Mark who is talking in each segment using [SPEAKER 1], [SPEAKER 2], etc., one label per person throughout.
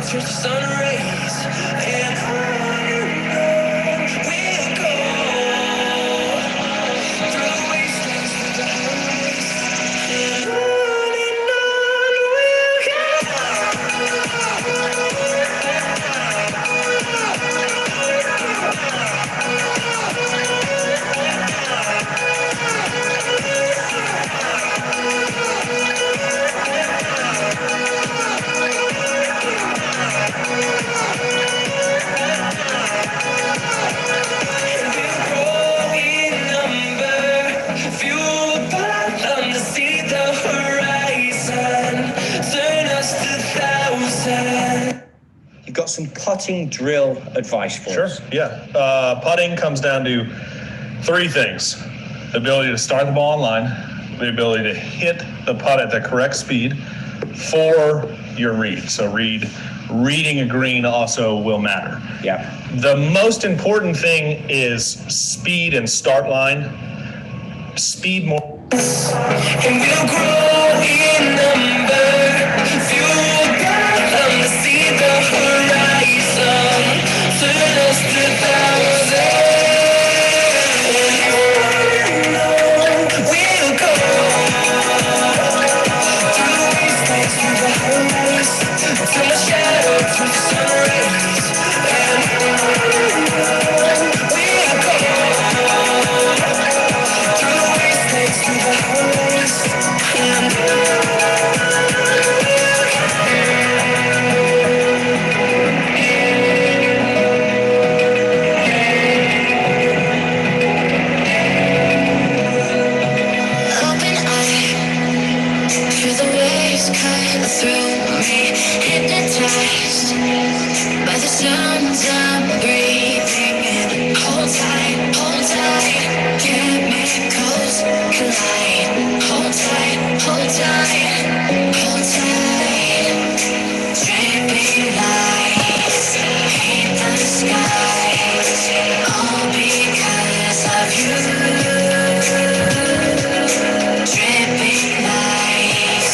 [SPEAKER 1] through the sun rays, and on we'll go through the wastelands, through the highways, and on we'll go.
[SPEAKER 2] You've got some putting drill advice for us.
[SPEAKER 3] Sure, yeah. Putting comes down to three things: the ability to start the ball on line, the ability to hit the putt at the correct speed for your read. So reading a green also will matter.
[SPEAKER 2] Yeah.
[SPEAKER 3] The most important thing is speed and start line. Speed more.
[SPEAKER 1] And we'll grow in number, fueled by them to see the horizon, turn us to thousands. We'll go through the wastelands, through the highways, through the shadow, through the sun rays, and we'll go through the wastelands, through the highways, and open eye, feel the waves cut through me, hypnotized by the sounds I'm breathing in. Hold tight, chemicals collide. Hold tight, hold tight, hold tight. Dripping lights paint the skies, all because of you. Dripping lights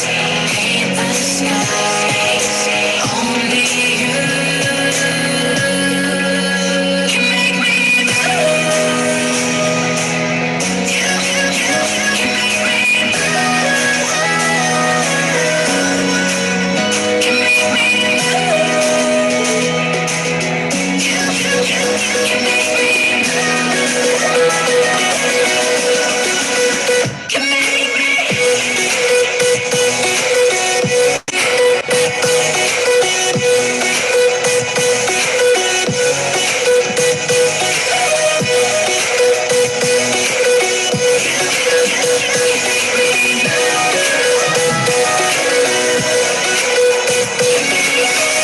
[SPEAKER 1] paint the skies, only you can make me blue. You can make me blue. Can make me blue. You can make me blue. Can make me.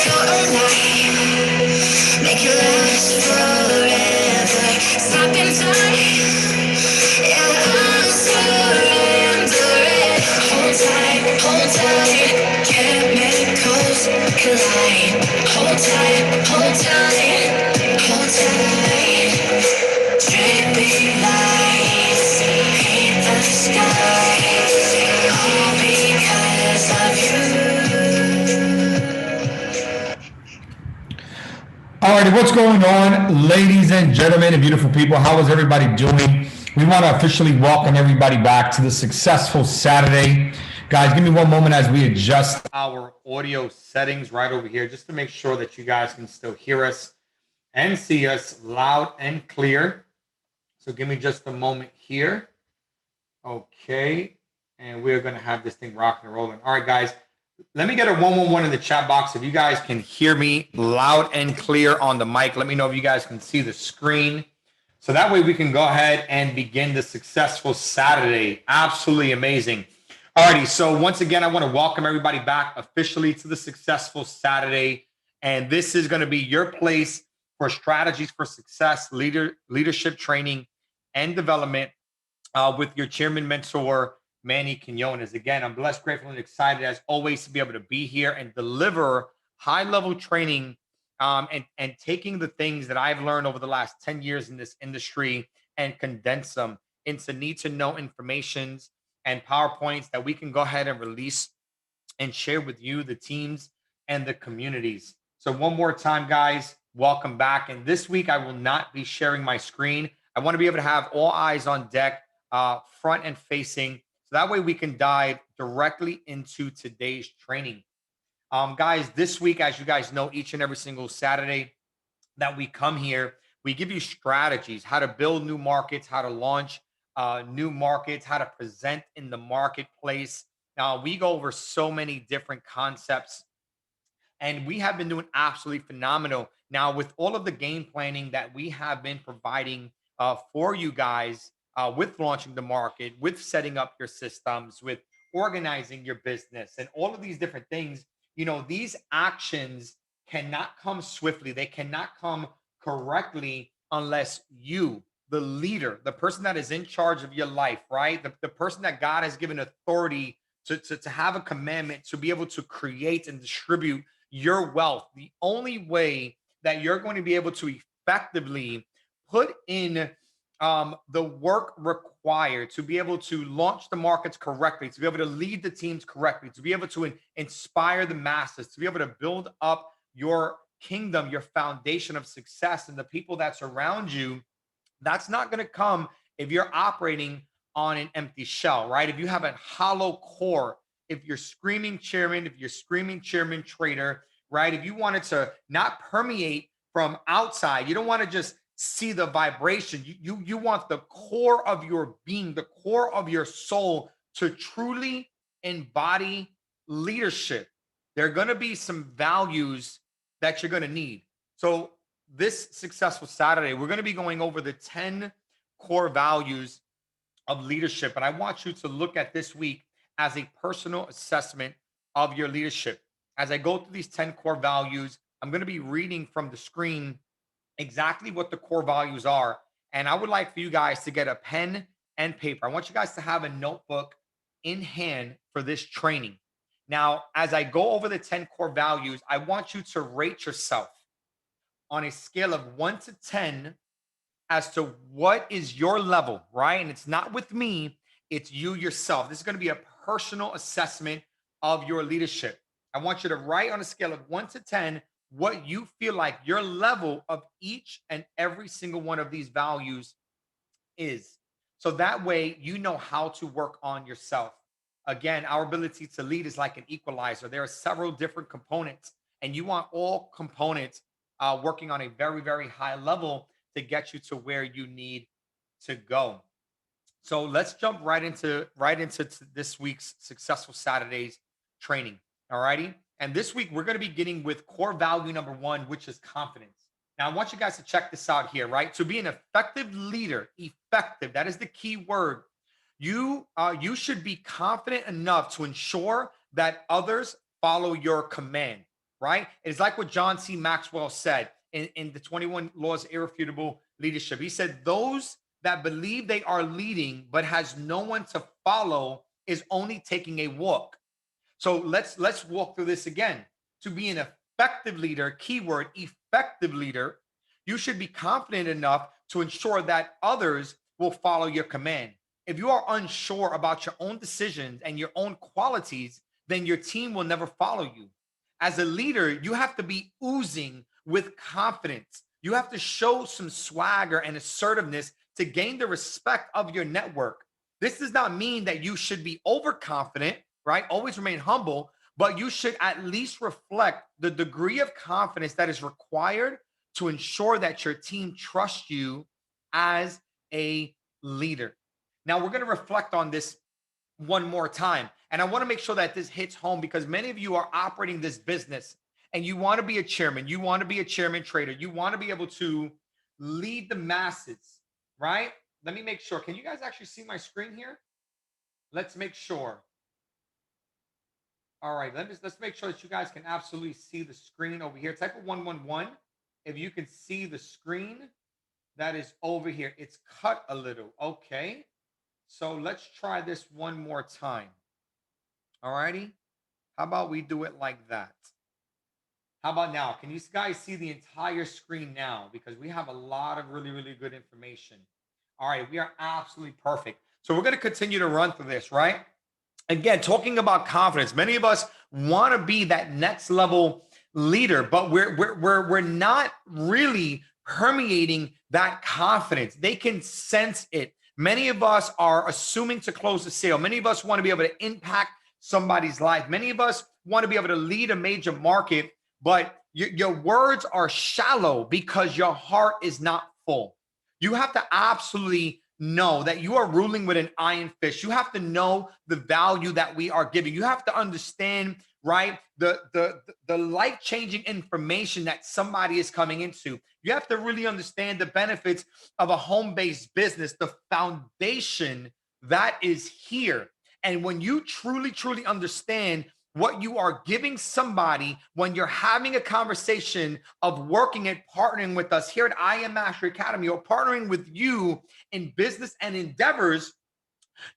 [SPEAKER 1] You're alive, make it last forever. Stop in time, yeah, I'll surrender it. Hold tight, chemicals collide. Hold tight, hold tight. Dripping lights paint the skies, all because of you.
[SPEAKER 4] Alrighty, what's going on, ladies and gentlemen and beautiful people? How is everybody doing? We want to officially welcome everybody back to the Successful Saturday. Guys, give me one moment as we adjust our audio settings right over here just to make sure that you guys can still hear us and see us loud and clear. So give me just a moment here. Okay, and we're going to have this thing rocking and rolling. All right, guys. Let me get a 111 in the chat box. If you guys can hear me loud and clear on the mic, let me know if you guys can see the screen. So that way we can go ahead and begin the Successful Saturday. Absolutely amazing. Alrighty, so once again, I want to welcome everybody back officially to the Successful Saturday. And this is going to be your place for strategies for success, leadership training, and development with your chairman mentor, Man-nyy Quinones. Again, I'm blessed, grateful, and excited as always to be able to be here and deliver high-level training and taking the things that I've learned over the last 10 years in this industry and condense them into need-to-know informations and PowerPoints that we can go ahead and release and share with you, the teams, and the communities. So one more time, guys, welcome back. And this week I will not be sharing my screen. I want to be able to have all eyes on deck, front and facing. So that way we can dive directly into today's training. Guys, this week, as you guys know, each and every single Saturday that we come here, we give you strategies, how to build new markets, how to launch new markets, how to present in the marketplace. Now, we go over so many different concepts, and we have been doing absolutely phenomenal. Now, with all of the game planning that we have been providing for you guys with launching the market, with setting up your systems, with organizing your business, and all of these different things, these actions cannot come swiftly. They cannot come correctly unless you, the leader, the person that is in charge of your life, right? The person that God has given authority to have a commandment to be able to create and distribute your wealth. The only way that you're going to be able to effectively put in the work required to be able to launch the markets correctly, to be able to lead the teams correctly, to be able to inspire the masses, to be able to build up your kingdom, your foundation of success, and the people that surround you. That's not going to come if you're operating on an empty shell, right? If you have a hollow core, if you're screaming chairman, if you're screaming chairman trader, right? If you wanted to not permeate from outside, you don't want to just see the vibration. You want the core of your being, the core of your soul to truly embody leadership. There are going to be some values that you're going to need. So this successful Saturday, we're going to be going over the 10 core values of leadership. And I want you to look at this week as a personal assessment of your leadership. As I go through these 10 core values, I'm going to be reading from the screen exactly what the core values are. And I would like for you guys to get a pen and paper. I want you guys to have a notebook in hand for this training. Now, as I go over the 10 core values, I want you to rate yourself on a scale of 1 to 10 as to what is your level, right? And it's not with me, it's you yourself. This is going to be a personal assessment of your leadership. I want you to write on a scale of 1 to 10 what you feel like your level of each and every single one of these values is. So that way you know how to work on yourself. Again, our ability to lead is like an equalizer. There are several different components, and you want all components working on a very, very high level to get you to where you need to go. So let's jump right into this week's Successful Saturdays training. All righty. And this week we're going to be getting with core value number 1, which is confidence. Now I want you guys to check this out here, right? To be an effective leader, effective, that is the key word. You should be confident enough to ensure that others follow your command, right? It's like what John C. Maxwell said in the 21 Laws of Irrefutable Leadership. He said, those that believe they are leading but has no one to follow is only taking a walk. So let's walk through this again. To be an effective leader, keyword effective leader, you should be confident enough to ensure that others will follow your command. If you are unsure about your own decisions and your own qualities, then your team will never follow you. As a leader, you have to be oozing with confidence. You have to show some swagger and assertiveness to gain the respect of your network. This does not mean that you should be overconfident, right? Always remain humble, but you should at least reflect the degree of confidence that is required to ensure that your team trusts you as a leader. Now, we're going to reflect on this one more time. And I want to make sure that this hits home because many of you are operating this business and you want to be a chairman. You want to be a chairman trader. You want to be able to lead the masses, right? Let me make sure. Can you guys actually see my screen here? Let's make sure. All right, let's make sure that you guys can absolutely see the screen over here. Type of 111 if you can see the screen that is over here. It's cut a little. Okay. So let's try this one more time. All righty. How about we do it like that? How about now? Can you guys see the entire screen now? Because we have a lot of really, really good information. All right, we are absolutely perfect. So we're going to continue to run through this, right? Again, talking about confidence. Many of us want to be that next level
[SPEAKER 5] leader, but we're not really permeating that confidence. They can sense it. Many of us are assuming to close the sale. Many of us want to be able to impact somebody's life. Many of us want to be able to lead a major market, but your words are shallow because your heart is not full. You have to absolutely know that you are ruling with an iron fist. You have to know the value that we are giving. You have to understand, right, the life-changing information that somebody is coming into. You have to really understand the benefits of a home-based business, the foundation that is here. And when you truly understand what you are giving somebody when you're having a conversation of working and partnering with us here at I Am Mastery Academy, or partnering with you in business and endeavors,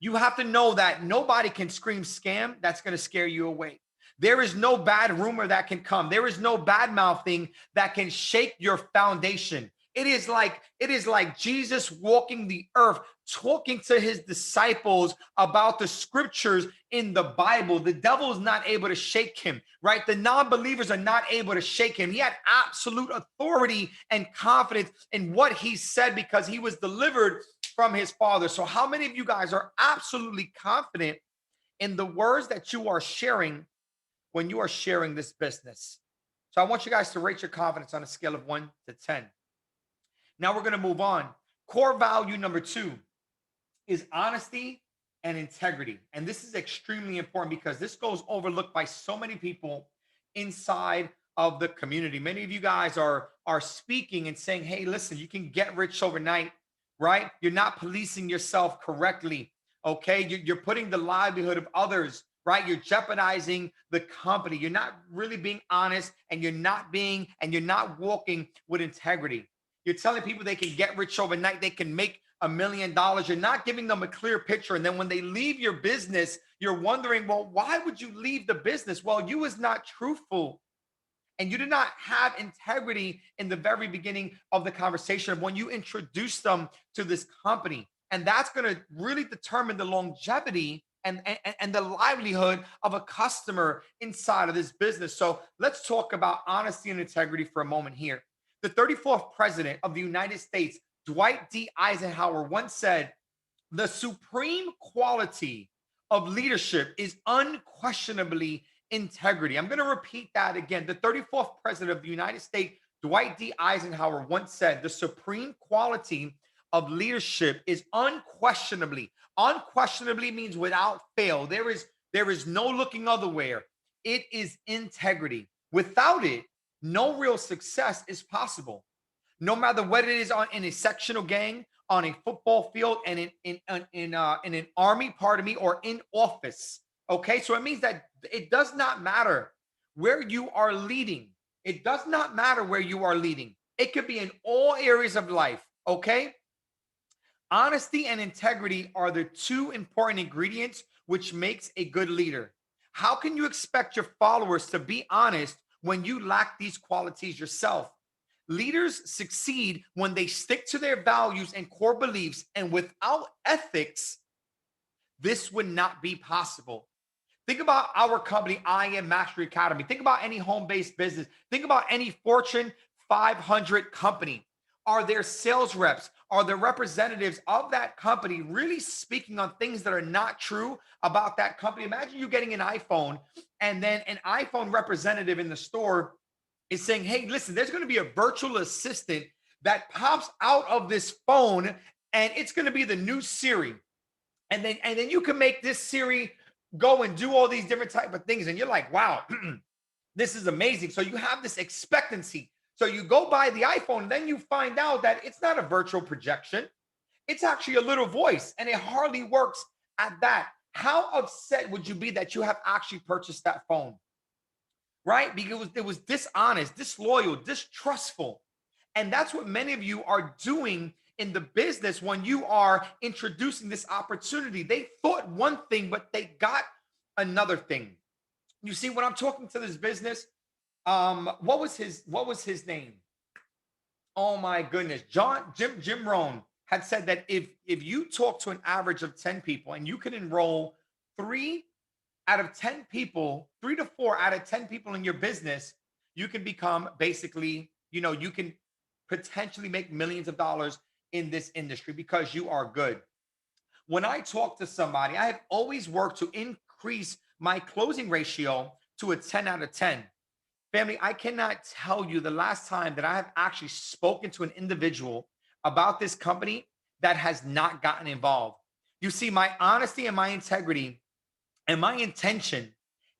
[SPEAKER 5] you have to know that nobody can scream scam that's going to scare you away. There is no bad rumor that can come. There is no bad mouthing that can shake your foundation. It is like Jesus walking the earth, talking to his disciples about the scriptures in the Bible. The devil is not able to shake him, right? The non-believers are not able to shake him. He had absolute authority and confidence in what he said because he was delivered from his Father. So how many of you guys are absolutely confident in the words that you are sharing when you are sharing this business? So I want you guys to rate your confidence on a scale of 1 to 10. Now we're going to move on. Core value number 2 is honesty and integrity. And this is extremely important because this goes overlooked by so many people inside of the community. Many of you guys are speaking and saying, hey, listen, you can get rich overnight, right? You're not policing yourself correctly, okay? You're putting the livelihood of others, right? You're jeopardizing the company. You're not really being honest, and you're not walking with integrity. You're telling people they can get rich overnight, they can make $1 million. You're not giving them a clear picture. And then when they leave your business, you're wondering, well, why would you leave the business? Well, you was not truthful. And you did not have integrity in the very beginning of the conversation of when you introduced them to this company. And that's going to really determine the longevity and the livelihood of a customer inside of this business. So let's talk about honesty and integrity for a moment here. The 34th president of the United States, Dwight D. Eisenhower, once said, the supreme quality of leadership is unquestionably integrity. I'm going to repeat that again. The 34th president of the United States, Dwight D. Eisenhower, once said, the supreme quality of leadership is unquestionably means without fail. There is no looking otherwhere. It is integrity. Without it, no real success is possible. No matter what it is in a sectional gang, on a football field, and in an army, or in office. Okay, so it means that it does not matter where you are leading. It does not matter where you are leading. It could be in all areas of life. Okay, honesty and integrity are the two important ingredients which makes a good leader. How can you expect your followers to be honest when you lack these qualities yourself? Leaders succeed when they stick to their values and core beliefs, and without ethics, this would not be possible. Think about our company, I Am Mastery Academy. Think about any home-based business. Think about any Fortune 500 company. Are there sales reps? Are there representatives of that company really speaking on things that are not true about that company? Imagine you getting an iPhone, and then an iPhone representative in the store is saying, hey, listen, there's going to be a virtual assistant that pops out of this phone, and it's going to be the new Siri. And then you can make this Siri go and do all these different type of things. And you're like, wow, this is amazing. So you have this expectancy. So you go buy the iPhone, and then you find out that it's not a virtual projection. It's actually a little voice, and it hardly works at that. How upset would you be that you have actually purchased that phone? Right? Because it was dishonest, disloyal, distrustful. And that's what many of you are doing in the business when you are introducing this opportunity. They thought one thing, but they got another thing. You see, when I'm talking to this business, what was his name? Oh my goodness. Jim Rohn had said that if you talk to an average of 10 people and you can enroll 3 out of 10 people, 3 to 4 out of 10 people in your business, you can become basically, you can potentially make millions of dollars in this industry because you are good. When I talk to somebody, I have always worked to increase my closing ratio to a 10 out of 10. Family, I cannot tell you the last time that I have actually spoken to an individual about this company that has not gotten involved. You see, my honesty and my integrity and my intention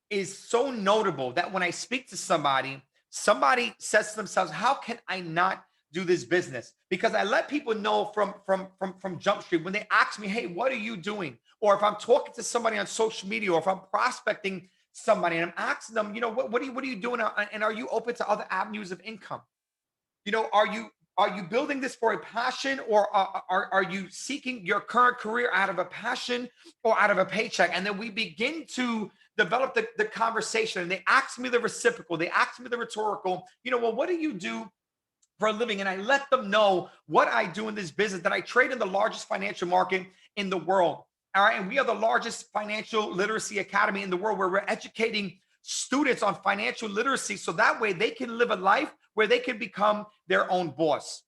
[SPEAKER 5] is so notable that when I speak to somebody, somebody says to themselves, "How can I not do this business?" Because I let people know from Jump Street when they ask me, "Hey, what are you doing?" Or if I'm talking to somebody on social media, or if I'm prospecting somebody and I'm asking them, what are you doing, and are you open to other avenues of income? Are you building this for a passion, or are you seeking your current career out of a passion or out of a paycheck? And then we begin to develop the conversation, and they ask me the reciprocal, they ask me the rhetorical, well, what do you do for a living? And I let them know what I do in this business, that I trade in the largest financial market in the world. All right. And we are the largest financial literacy academy in the world, where we're educating students on financial literacy so that way they can live a life where they can become their own boss.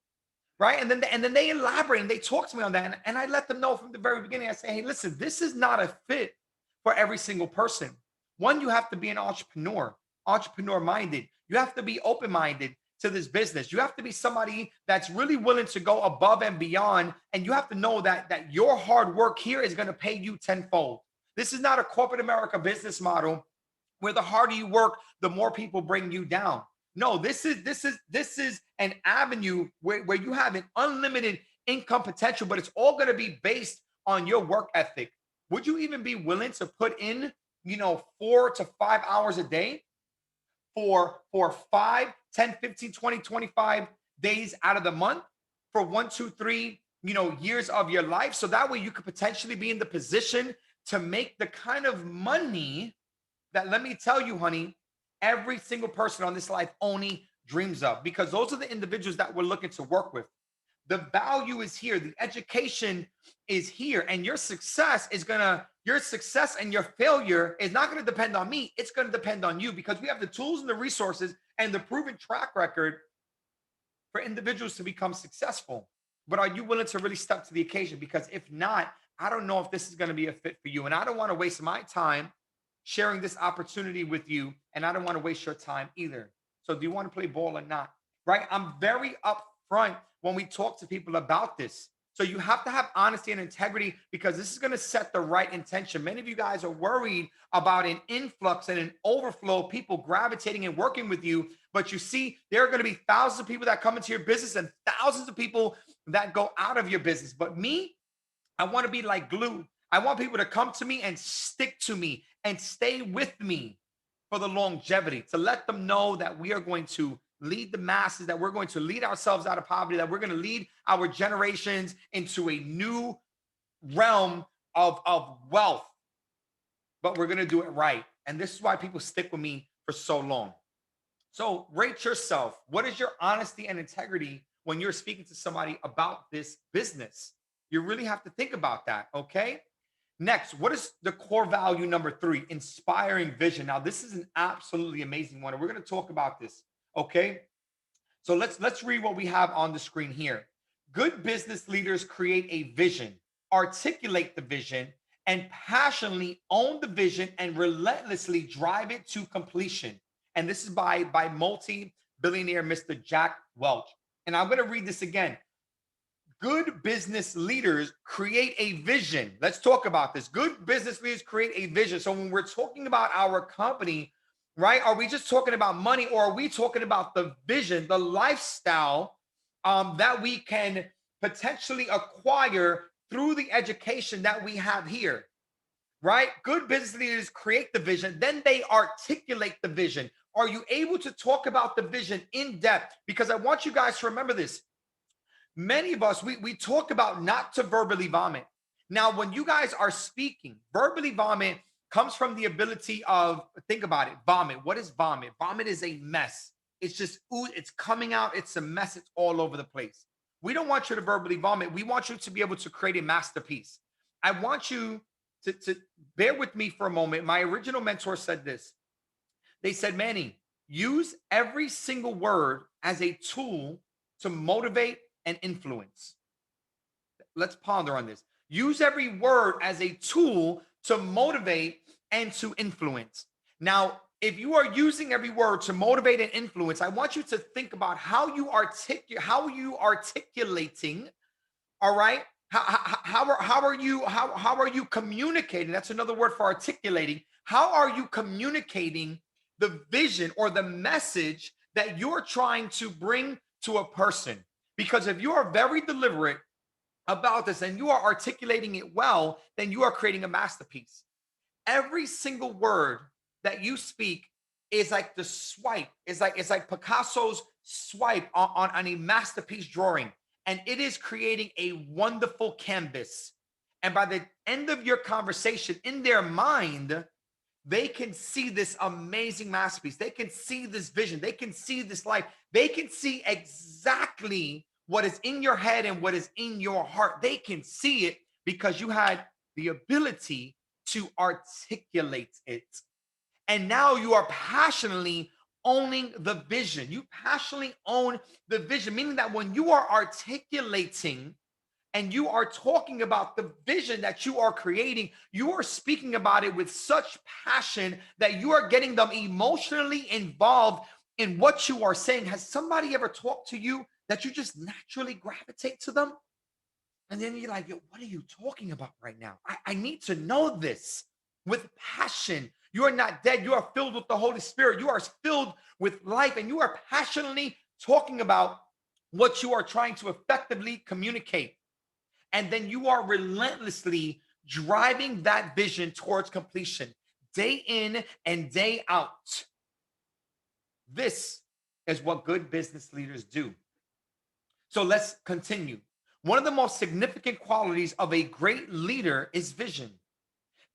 [SPEAKER 5] Right. And then they elaborate and they talk to me on that. And I let them know from the very beginning. I say, hey, listen, this is not a fit for every single person. One, you have to be an entrepreneur minded. You have to be open minded to this business. You have to be somebody that's really willing to go above and beyond. And you have to know that your hard work here is going to pay you tenfold. This is not a corporate America business model where the harder you work, the more people bring you down. No, this is an avenue where you have an unlimited income potential, but it's all going to be based on your work ethic. Would you even be willing to put in, 4 to 5 hours a day for 5, 10, 15, 20, 25 days out of the month for 1, 2, 3, years of your life? So that way you could potentially be in the position to make the kind of money that, let me tell you, honey, every single person on this life only dreams of, because those are the individuals that we're looking to work with. The value is here, the education is here, and your success and your failure is not going to depend on me. It's going to depend on you, because we have the tools and the resources and the proven track record for individuals to become successful. But are you willing to really step to the occasion? Because if not, I don't know if this is going to be a fit for you. And I don't want to waste my time sharing this opportunity with you, and I don't want to waste your time either. So do you want to play ball or not? Right? I'm very upfront when we talk to people about this. So you have to have honesty and integrity, because this is going to set the right intention. Many of you guys are worried about an influx and an overflow of people gravitating and working with you. But you see, there are going to be thousands of people that come into your business and thousands of people that go out of your business. But me, I want to be like glue. I want people to come to me and stick to me and stay with me for the longevity, to let them know that we are going to lead the masses, that we're going to lead ourselves out of poverty, that we're going to lead our generations into a new realm of wealth, but we're going to do it right. And this is why people stick with me for so long. So rate yourself. What is your honesty and integrity when you're speaking to somebody about this business? You really have to think about that, okay? Next, what is the core value number 3? Inspiring vision. Now, this is an absolutely amazing one, and we're going to talk about this, okay? So let's read what we have on the screen here. Good business leaders create a vision, articulate the vision, and passionately own the vision and relentlessly drive it to completion. And this is by multi-billionaire Mr. Jack Welch. And I'm going to read this again. Good business leaders create a vision. Let's talk about this. Good business leaders create a vision. So when we're talking about our company, right, are we just talking about money, or are we talking about the vision, the lifestyle that we can potentially acquire through the education that we have here, right? Good business leaders create the vision, then they articulate the vision. Are you able to talk about the vision in depth? Because I want you guys to remember this. Many of us, we talk about not to verbally vomit. Now, when you guys are speaking, verbally vomit comes from the ability of, think about it, vomit. What is vomit? Vomit is a mess. It's just, ooh, it's coming out. It's a mess. It's all over the place. We don't want you to verbally vomit. We want you to be able to create a masterpiece. I want you to bear with me for a moment. My original mentor said this. They said, Manny, use every single word as a tool to motivate and influence. Let's ponder on this. Use every word as a tool to motivate and to influence. Now, if you are using every word to motivate and influence, I want you to think about how you articulating. All right. How are you communicating? That's another word for articulating. How are you communicating the vision or the message that you're trying to bring to a person? Because if you are very deliberate about this and you are articulating it well, then you are creating a masterpiece. Every single word that you speak is like the swipe. It's like Picasso's swipe on a masterpiece drawing, and it is creating a wonderful canvas. And by the end of your conversation, in their mind, they can see this amazing masterpiece. They can see this vision. They can see this life. They can see exactly what is in your head and what is in your heart. They can see it because you had the ability to articulate it. And now you are passionately owning the vision. You passionately own the vision, meaning that when you are articulating and you are talking about the vision that you are creating, you are speaking about it with such passion that you are getting them emotionally involved in what you are saying. Has somebody ever talked to you that you just naturally gravitate to them? And then you're like, yo, what are you talking about right now? I need to know this with passion. You are not dead. You are filled with the Holy Spirit. You are filled with life, and you are passionately talking about what you are trying to effectively communicate. And then you are relentlessly driving that vision towards completion, day in and day out. This is what good business leaders do. So let's continue. One of the most significant qualities of a great leader is vision.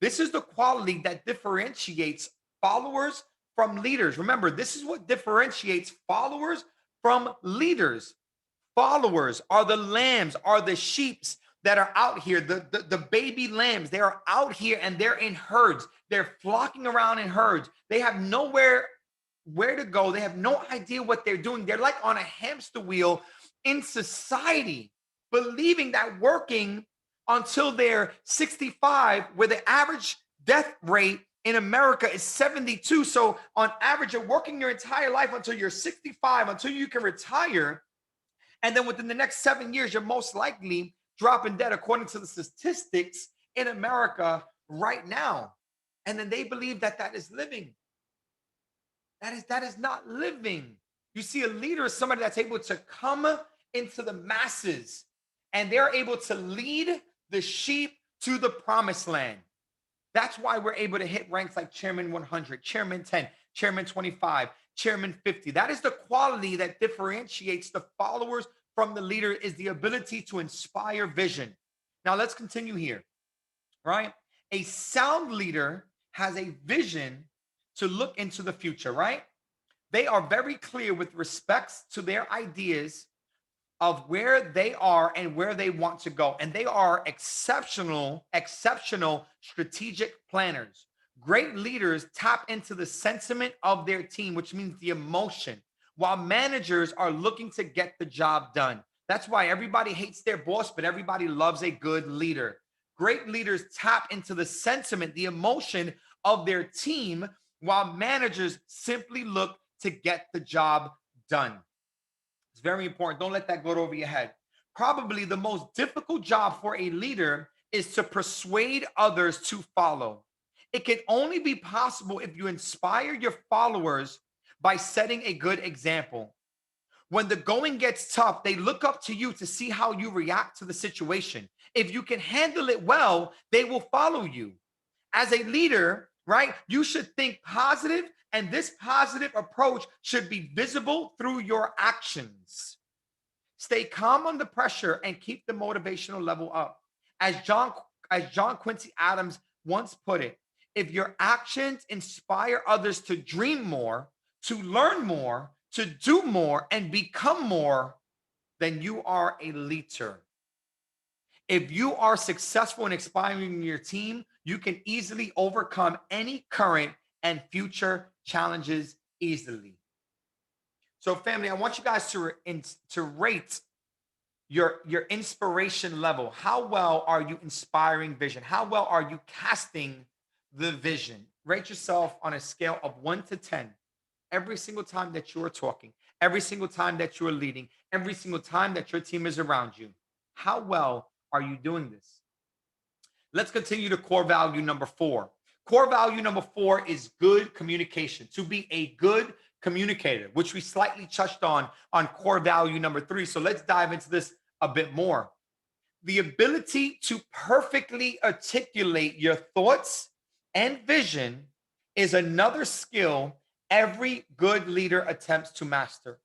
[SPEAKER 5] This is the quality that differentiates followers from leaders. Remember, this is what differentiates followers from leaders. Followers are the lambs, are the sheeps that are out here, the baby lambs. They are out here and they're in herds. They're flocking around in herds. They have nowhere where to go. They have no idea what they're doing. They're like on a hamster wheel in society, believing that working until they're 65, where the average death rate in America is 72. So on average, you're working your entire life until you're 65, until you can retire. And then within the next 7 years, you're most likely dropping dead, according to the statistics in America right now. And then they believe that that is living. That is not living. You see, a leader is somebody that's able to come into the masses and they're able to lead the sheep to the promised land. That's why we're able to hit ranks like Chairman 100, Chairman 10, Chairman 25, Chairman 50. That is the quality that differentiates the followers from the leader, is the ability to inspire vision. Now let's continue here, right? A sound leader has a vision to look into the future, right? They are very clear with respects to their ideas of where they are and where they want to go. And they are exceptional strategic planners. Great leaders tap into the sentiment of their team, which means the emotion, while managers are looking to get the job done. That's why everybody hates their boss, but everybody loves a good leader. Great leaders tap into the sentiment, the emotion of their team, while managers simply look to get the job done. It's very important. Don't let that go over your head. Probably the most difficult job for a leader is to persuade others to follow. It can only be possible if you inspire your followers by setting a good example. When the going gets tough, they look up to you to see how you react to the situation. If you can handle it well, they will follow you. As a leader, right, you should think positive, and this positive approach should be visible through your actions. Stay calm under pressure and keep the motivational level up. As John Quincy Adams once put it, if your actions inspire others to dream more, to learn more, to do more, and become more, then you are a leader. If you are successful in inspiring your team, you can easily overcome any current and future challenges easily. So family, I want you guys to rate your inspiration level. How well are you inspiring vision? How well are you casting the vision? Rate yourself on a scale of 1 to 10 every single time that you are talking, every single time that you are leading, every single time that your team is around you. How well are you doing this? Let's continue to core value number 4. Core value number 4 is good communication. To be a good communicator, which we slightly touched on core value number 3. So let's dive into this a bit more. The ability to perfectly articulate your thoughts and vision is another skill every good leader attempts to master.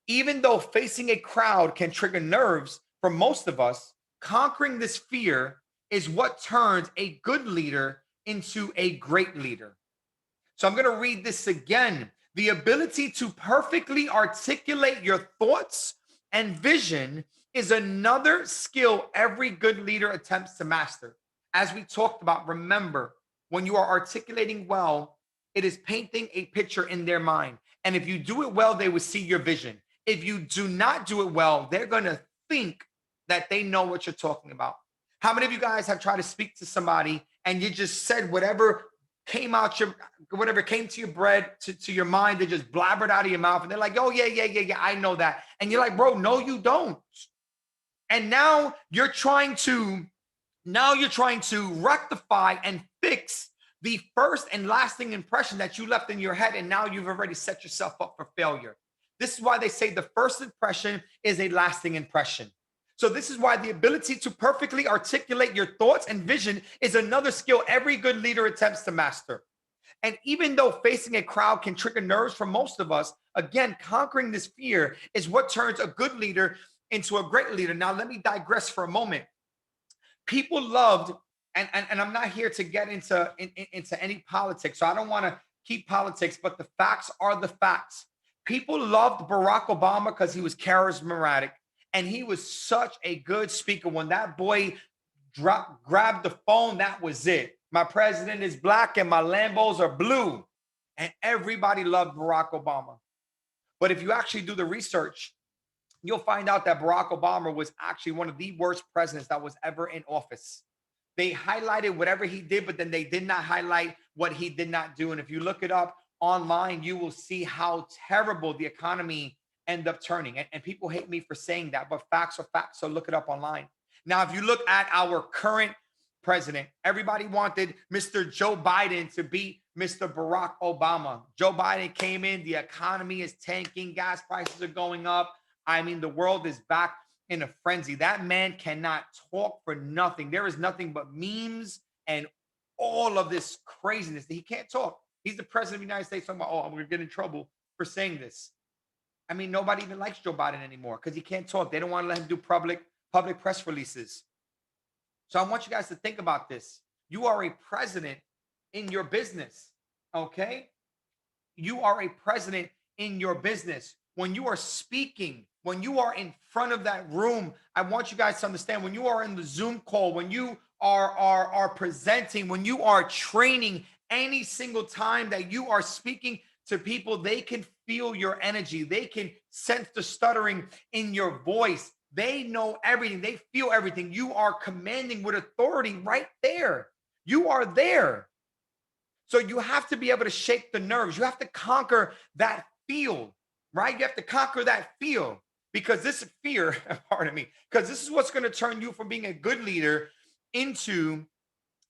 [SPEAKER 5] Even though facing a crowd can trigger nerves for most of us, conquering this fear is what turns a good leader into a great leader. So I'm going to read this again. The ability to perfectly articulate your thoughts and vision is another skill every good leader attempts to master. As we talked about, remember, when you are articulating well, it is painting a picture in their mind. And if you do it well, they will see your vision. If you do not do it well, they're going to think that they know what you're talking about. How many of you guys have tried to speak to somebody and you just said whatever came to your to your mind, they just blabbered out of your mouth and they're like, oh yeah, I know that. And you're like, bro, no, you don't. And now you're trying to rectify and fix the first and lasting impression that you left in your head. And now you've already set yourself up for failure. This is why they say the first impression is a lasting impression. So this is why the ability to perfectly articulate your thoughts and vision is another skill every good leader attempts to master. And even though facing a crowd can trigger nerves for most of us, again, conquering this fear is what turns a good leader into a great leader. Now, let me digress for a moment. People loved, and I'm not here to get into any politics, so I don't want to keep politics, but the facts are the facts. People loved Barack Obama because he was charismatic. And he was such a good speaker. When that boy grabbed the phone, that was it. My president is black and my Lambos are blue. And everybody loved Barack Obama. But if you actually do the research, you'll find out that Barack Obama was actually one of the worst presidents that was ever in office. They highlighted whatever he did, but then they did not highlight what he did not do. And if you look it up online, you will see how terrible the economy end up turning. And people hate me for saying that, but facts are facts. So look it up online. Now, if you look at our current president, everybody wanted Mr. Joe Biden to beat Mr. Barack Obama. Joe Biden came in, the economy is tanking, gas prices are going up. I mean, the world is back in a frenzy. That man cannot talk for nothing. There is nothing but memes and all of this craziness that he can't talk. He's the president of the United States. Talking about, oh, I'm going to get in trouble for saying this. I mean, nobody even likes Joe Biden anymore because he can't talk. They don't want to let him do public press releases. So I want you guys to think about this. You are a president in your business, okay? You are a president in your business. When you are speaking, when you are in front of that room, I want you guys to understand when you are in the Zoom call, when you are presenting, when you are training, any single time that you are speaking to people, they can feel your energy. They can sense the stuttering in your voice. They know everything. They feel everything. You are commanding with authority right there. You are there. So you have to be able to shake the nerves. You have to conquer that feel, right? You have to conquer that feel because this fear, pardon me, because this is what's going to turn you from being a good leader into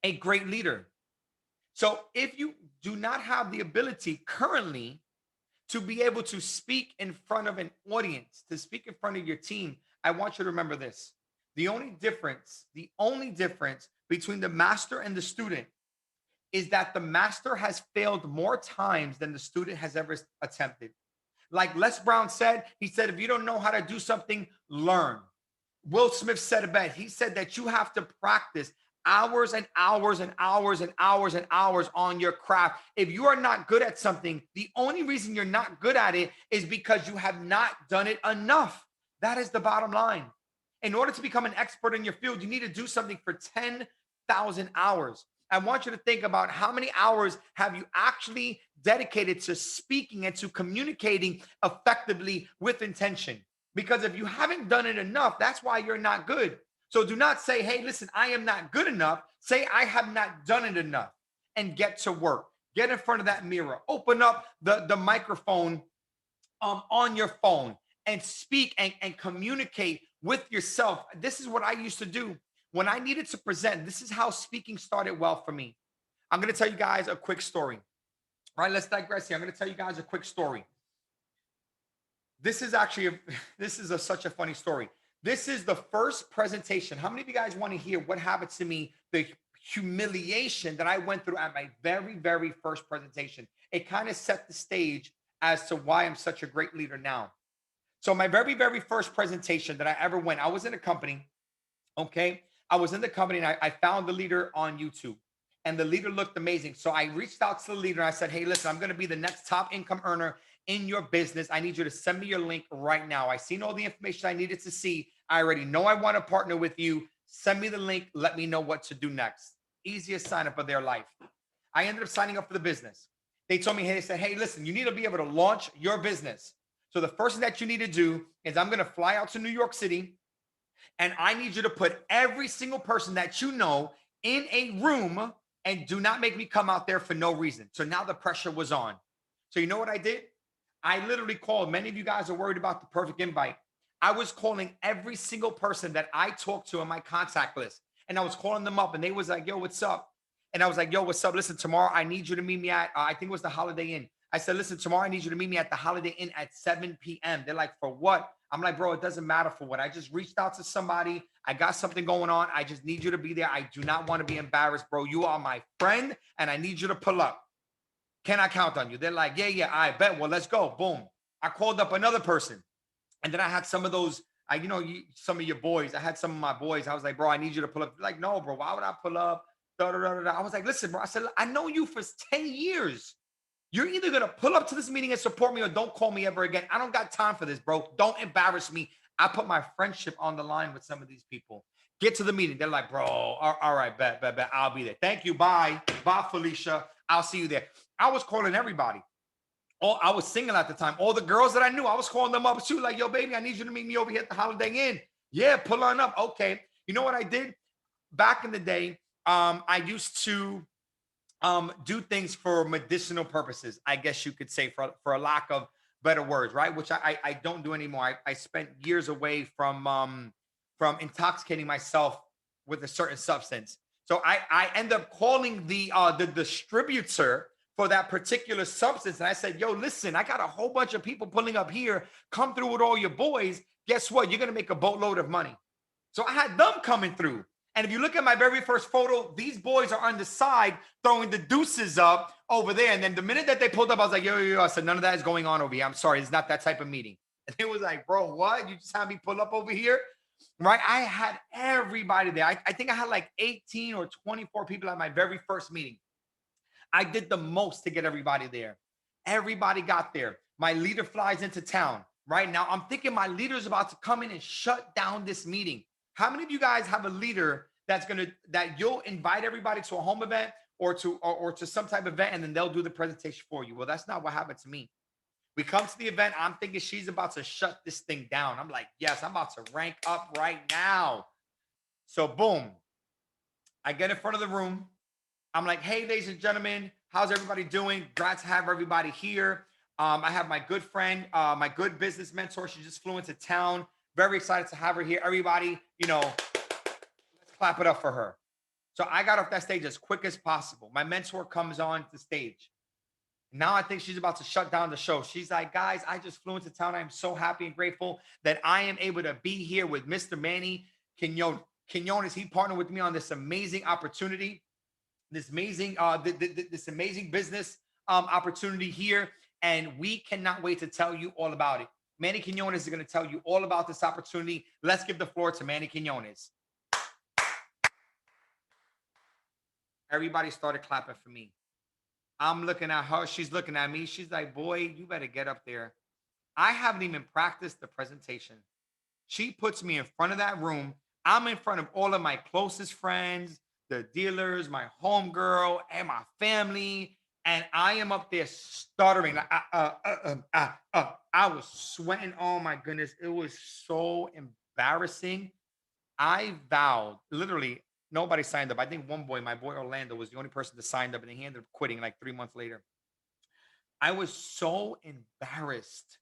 [SPEAKER 5] a great leader. So if you do not have the ability currently to be able to speak in front of an audience, to speak in front of your team, I want you to remember this. The only difference between the master and the student is that the master has failed more times than the student has ever attempted. Like Les Brown said, he said, if you don't know how to do something, learn. Will Smith said it best. He said that you have to practice hours and hours and hours and hours and hours on your craft. If you are not good at something, the only reason you're not good at it is because you have not done it enough. That is the bottom line. In order to become an expert in your field, you need to do something for 10,000 hours. I want you to think about how many hours have you actually dedicated to speaking and to communicating effectively with intention. Because if you haven't done it enough, that's why you're not good. So do not say, hey, listen, I am not good enough. Say, I have not done it enough, and get to work. Get in front of that mirror. Open up the microphone on your phone and speak and communicate with yourself. This is what I used to do when I needed to present. This is how speaking started well for me. I'm going to tell you guys a quick story. All right, let's digress here. I'm going to tell you guys a quick story. This is actually such a funny story. This is the first presentation. How many of you guys want to hear what happened to me, the humiliation that I went through at my very, very first presentation? It kind of set the stage as to why I'm such a great leader now. So my very, very first presentation that I ever went, I was in a company, okay? I was in the company and I found the leader on YouTube, and the leader looked amazing. So I reached out to the leader and I said, hey, listen, I'm going to be the next top income earner in your business. I need you to send me your link right now. I seen all the information I needed to see. I already know I want to partner with you. Send me the link. Let me know what to do next. Easiest sign up of their life. I ended up signing up for the business. They told me, hey, they said, hey, listen, you need to be able to launch your business. So the first thing that you need to do is I'm going to fly out to New York City, and I need you to put every single person that you know in a room, and do not make me come out there for no reason. So now the pressure was on. So you know what I did? I literally called. Many of you guys are worried about the perfect invite. I was calling every single person that I talked to on my contact list. And I was calling them up, and they was like, yo, what's up? And I was like, yo, what's up? Listen, tomorrow I need you to meet me at, I think it was the Holiday Inn. I said, listen, tomorrow I need you to meet me at the Holiday Inn at 7 p.m. They're like, for what? I'm like, bro, it doesn't matter for what. I just reached out to somebody. I got something going on. I just need you to be there. I do not want to be embarrassed, bro. You are my friend, and I need you to pull up. Can I count on you? They're like, yeah, I bet. Well, let's go. Boom. I called up another person. And then I had some of those, some of your boys. I had some of my boys. I was like, bro, I need you to pull up. Like, no, bro, why would I pull up? Da, da, da, da, da. I was like, listen, bro. I said, I know you for 10 years. You're either going to pull up to this meeting and support me, or don't call me ever again. I don't got time for this, bro. Don't embarrass me. I put my friendship on the line with some of these people. Get to the meeting. They're like, bro, all right, bet. I'll be there. Thank you. Bye, Felicia. I'll see you there. I was calling everybody. I was single at the time. All the girls that I knew, I was calling them up too. Like, yo, baby, I need you to meet me over here at the Holiday Inn. Yeah, pull on up. Okay. You know what I did? Back in the day, I used to do things for medicinal purposes, I guess you could say, for a lack of better words, right? Which I don't do anymore. I spent years away from intoxicating myself with a certain substance. So I end up calling the distributor for that particular substance. And I said, yo, listen, I got a whole bunch of people pulling up here. Come through with all your boys. Guess what? You're going to make a boatload of money. So I had them coming through. And if you look at my very first photo, these boys are on the side throwing the deuces up over there. And then the minute that they pulled up, I was like, yo. I said, none of that is going on over here. I'm sorry. It's not that type of meeting. And it was like, bro, what? You just had me pull up over here? Right? I had everybody there. I think I had like 18 or 24 people at my very first meeting. I did the most to get everybody there. Everybody got there. My leader flies into town. Right now, I'm thinking my leader's about to come in and shut down this meeting. How many of you guys have a leader that you'll invite everybody to a home event or to some type of event, and then they'll do the presentation for you? Well, that's not what happened to me. We come to the event. I'm thinking she's about to shut this thing down. I'm like, yes, I'm about to rank up right now. So boom, I get in front of the room. I'm like, hey, ladies and gentlemen, how's everybody doing? Glad to have everybody here. I have my good friend, my good business mentor. She just flew into town. Very excited to have her here. Everybody, let's clap it up for her. So I got off that stage as quick as possible. My mentor comes on the stage. Now I think she's about to shut down the show. She's like, guys, I just flew into town. I'm so happy and grateful that I am able to be here with Mr. Man-nyy Quinones. He partnered with me on this amazing opportunity, this amazing business opportunity here. And we cannot wait to tell you all about it. Man-nyy Quinones is going to tell you all about this opportunity. Let's give the floor to Man-nyy Quinones. Everybody started clapping for me. I'm looking at her. She's looking at me. She's like, boy, you better get up there. I haven't even practiced the presentation. She puts me in front of that room. I'm in front of all of my closest friends, the dealers, my homegirl, and my family. And I am up there stuttering. Like, I was sweating. Oh my goodness. It was so embarrassing. I vowed, literally, nobody signed up. I think one boy, my boy Orlando, was the only person that signed up, and he ended up quitting like 3 months later. I was so embarrassed.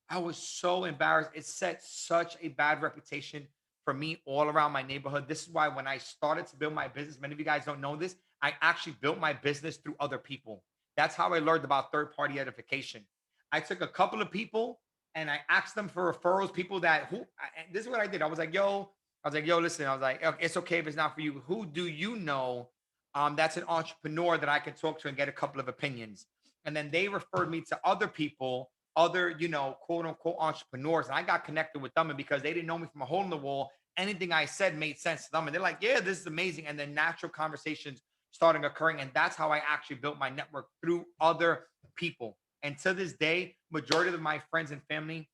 [SPEAKER 5] I was so embarrassed. It set such a bad reputation for me all around my neighborhood. This is why when I started to build my business, many of you guys don't know this, I actually built my business through other people. That's how I learned about third party edification. I took a couple of people and I asked them for referrals, people that who, and this is what I did. I was like, yo, listen, I was like, "Okay, it's okay if it's not for you. Who do you know that's an entrepreneur that I can talk to and get a couple of opinions?" And then they referred me to other people, other, quote unquote entrepreneurs. And I got connected with them. And because they didn't know me from a hole in the wall, anything I said made sense to them. And they're like, yeah, this is amazing. And then natural conversations starting occurring. And that's how I actually built my network, through other people. And to this day, majority of my friends and family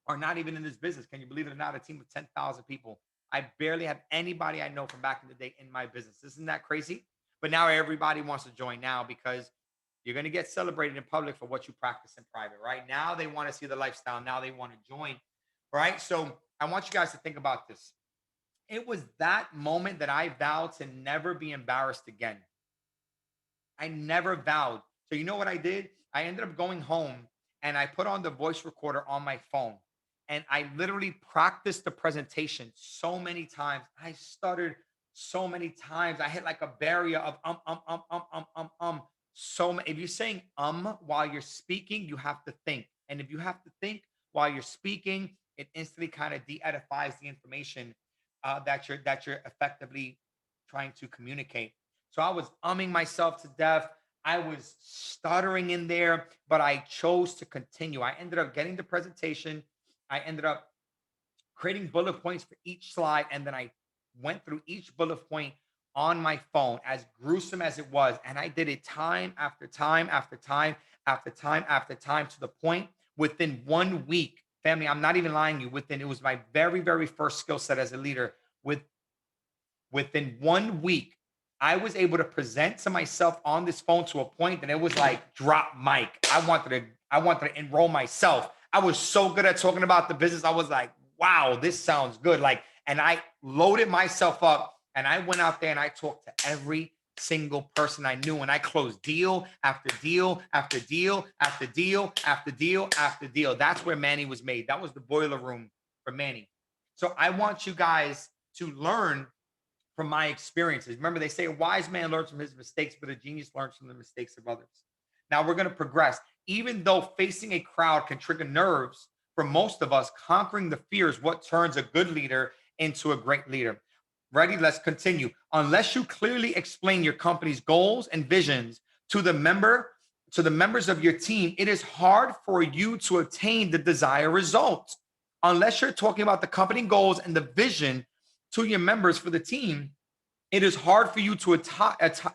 [SPEAKER 5] are not even in this business. Can you believe it or not? A team of 10,000 people. I barely have anybody I know from back in the day in my business. Isn't that crazy? But now everybody wants to join now because you're going to get celebrated in public for what you practice in private, right? Now they want to see the lifestyle. Now they want to join, right? So I want you guys to think about this. It was that moment that I vowed to never be embarrassed again. I never vowed. So you know what I did? I ended up going home and I put on the voice recorder on my phone. And I literally practiced the presentation so many times. I stuttered so many times. I hit like a barrier of if you're saying while you're speaking, you have to think. And if you have to think while you're speaking, it instantly kind of de-edifies the information that you're effectively trying to communicate. So I was umming myself to death. I was stuttering in there, but I chose to continue. I ended up getting the presentation. I ended up creating bullet points for each slide, and then I went through each bullet point on my phone, as gruesome as it was. And I did it time after time after time after time after time, to the point within 1 week, family, I'm not even lying you, it was my very, very first skill set as a leader. Within 1 week, I was able to present to myself on this phone to a point that it was like drop mic. I wanted to enroll myself. I was so good at talking about the business. I was like, wow, this sounds good. And I loaded myself up and I went out there and I talked to every single person I knew. And I closed deal after deal after deal after deal after deal after deal. That's where Man-nyy was made. That was the boiler room for Man-nyy. So I want you guys to learn from my experiences. Remember, they say a wise man learns from his mistakes, but a genius learns from the mistakes of others. Now we're going to progress. Even though facing a crowd can trigger nerves, for most of us, conquering the fear is what turns a good leader into a great leader. Ready? Let's continue. Unless you clearly explain your company's goals and visions to the members of your team, it is hard for you to attain the desired results. Unless you're talking about the company goals and the vision to your members for the team, it is hard for you to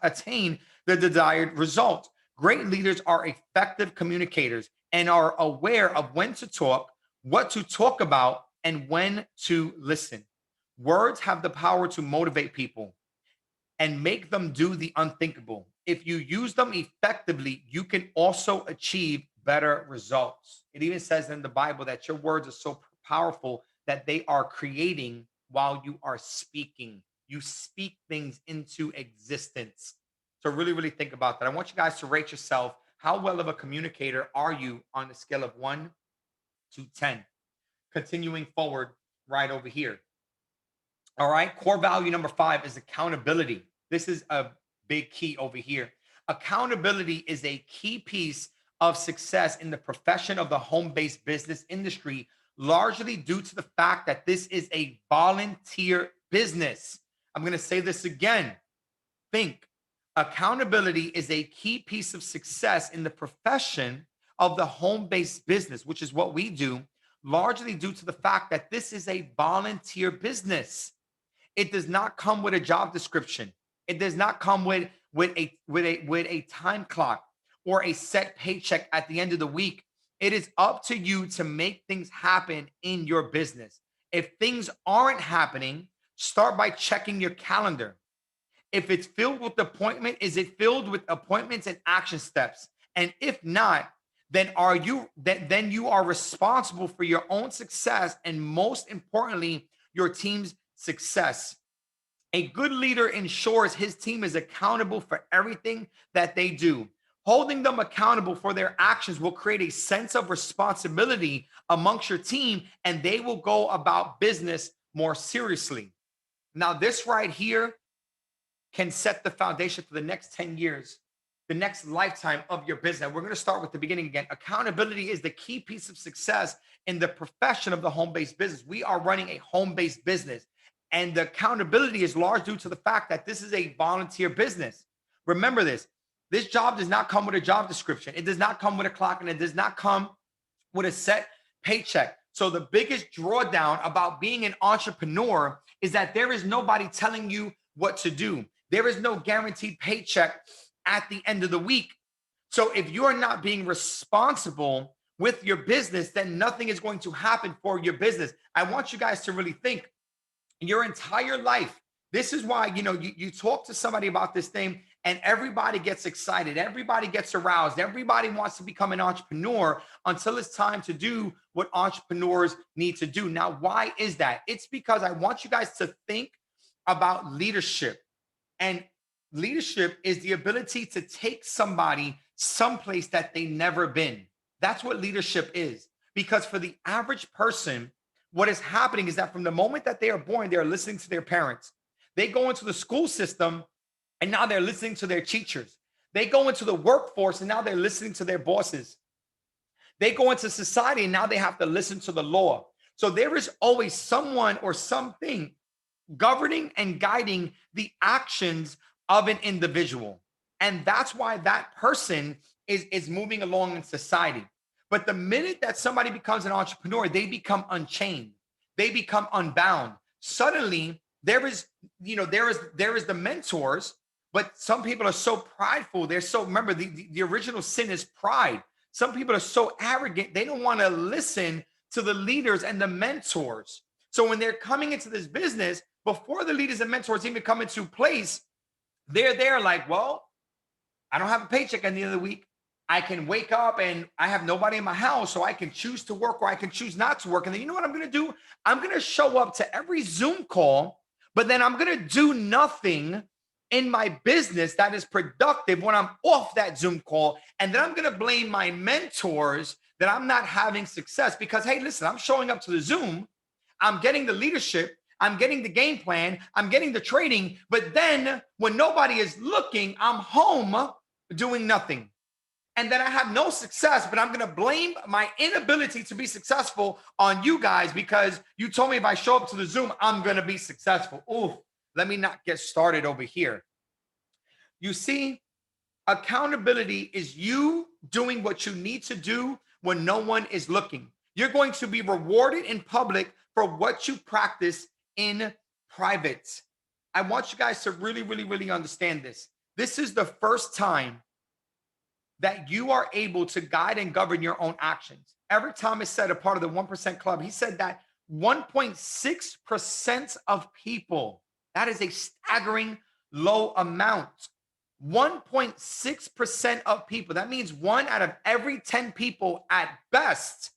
[SPEAKER 5] attain the desired result. Great leaders are effective communicators and are aware of when to talk, what to talk about, and when to listen. Words have the power to motivate people and make them do the unthinkable. If you use them effectively, you can also achieve better results. It even says in the Bible that your words are so powerful that they are creating while you are speaking. You speak things into existence. So really, really think about that. I want you guys to rate yourself. How well of a communicator are you on the scale of 1 to 10? Continuing forward right over here. All right. Core value number 5 is accountability. This is a big key over here. Accountability is a key piece of success in the profession of the home-based business industry, largely due to the fact that this is a volunteer business. I'm going to say this again. Think. Accountability is a key piece of success in the profession of the home-based business, which is what we do, largely due to the fact that this is a volunteer business. It does not come with a job description. It does not come with a time clock or a set paycheck at the end of the week. It is up to you to make things happen in your business. If things aren't happening, start by checking your calendar. If it's filled with appointment, is it filled with appointments and action steps? And if not, then you are responsible for your own success and most importantly, your team's success. A good leader ensures his team is accountable for everything that they do. Holding them accountable for their actions will create a sense of responsibility amongst your team, and they will go about business more seriously. Now, this right here can set the foundation for the next 10 years, the next lifetime of your business. We're going to start with the beginning again. Accountability is the key piece of success in the profession of the home-based business. We are running a home-based business, and the accountability is large due to the fact that this is a volunteer business. Remember this. This job does not come with a job description. It does not come with a clock, and it does not come with a set paycheck. So the biggest drawdown about being an entrepreneur is that there is nobody telling you what to do. There is no guaranteed paycheck at the end of the week. So if you are not being responsible with your business, then nothing is going to happen for your business. I want you guys to really think your entire life. This is why, you talk to somebody about this thing and everybody gets excited. Everybody gets aroused. Everybody wants to become an entrepreneur until it's time to do what entrepreneurs need to do. Now, why is that? It's because I want you guys to think about leadership. And leadership is the ability to take somebody someplace that they never been. That's what leadership is. Because for the average person, what is happening is that from the moment that they are born, they're listening to their parents. They go into the school system and now they're listening to their teachers. They go into the workforce and now they're listening to their bosses. They go into society and now they have to listen to the law. So there is always someone or something governing and guiding the actions of an individual. And that's why that person is moving along in society. But the minute that somebody becomes an entrepreneur, they become unchained. They become unbound. Suddenly, there is the mentors, but some people are so prideful. Remember, the original sin is pride. Some people are so arrogant, they don't want to listen to the leaders and the mentors. So when they're coming into this business, before the leaders and mentors even come into place, they're there like, well, I don't have a paycheck at the end of the week. I can wake up and I have nobody in my house, so I can choose to work or I can choose not to work. And then you know what I'm going to do? I'm going to show up to every Zoom call, but then I'm going to do nothing in my business that is productive when I'm off that Zoom call. And then I'm going to blame my mentors that I'm not having success because, hey, listen, I'm showing up to the Zoom. I'm getting the leadership. I'm getting the game plan. I'm getting the trading. But then when nobody is looking, I'm home doing nothing. And then I have no success, but I'm going to blame my inability to be successful on you guys because you told me if I show up to the Zoom, I'm going to be successful. Ooh, let me not get started over here. You see, accountability is you doing what you need to do when no one is looking. You're going to be rewarded in public for what you practice in private. I want you guys to really, really, really understand this. This is the first time that you are able to guide and govern your own actions. Eric Thomas said, a part of the 1% Club, he said that 1.6% of people, that is a staggering low amount. 1.6% of people, that means 1 out of every 10 people at best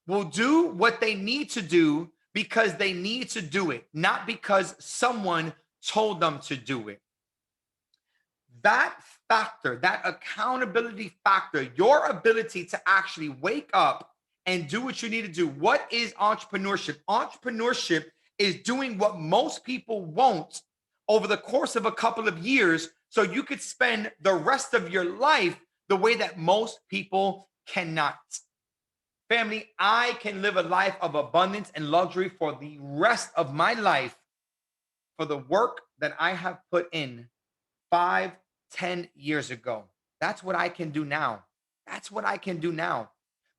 [SPEAKER 5] will do what they need to do because they need to do it, not because someone told them to do it. That factor, that accountability factor, your ability to actually wake up and do what you need to do. What is entrepreneurship? Entrepreneurship is doing what most people won't over the course of a couple of years so you could spend the rest of your life the way that most people cannot. Family, I can live a life of abundance and luxury for the rest of my life for the work that I have put in 5, 10 years ago. That's what I can do now. That's what I can do now.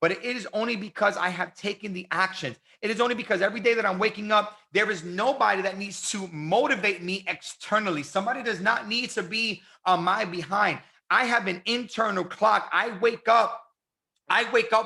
[SPEAKER 5] But it is only because I have taken the actions. It is only because every day that I'm waking up, there is nobody that needs to motivate me externally. Somebody does not need to be on my behind. I have an internal clock. I wake up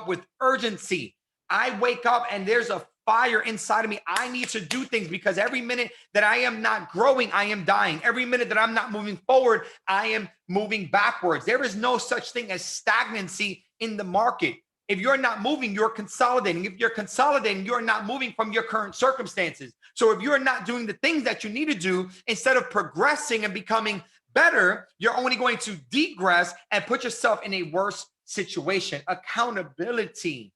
[SPEAKER 5] with urgency. I wake up and there's a fire inside of me. I need to do things because every minute that I am not growing, I am dying. Every minute that I'm not moving forward, I am moving backwards. There is no such thing as stagnancy in the market. If you're not moving, you're consolidating. If you're consolidating, you're not moving from your current circumstances. So if you're not doing the things that you need to do, instead of progressing and becoming better, you're only going to degress and put yourself in a worse situation. Accountability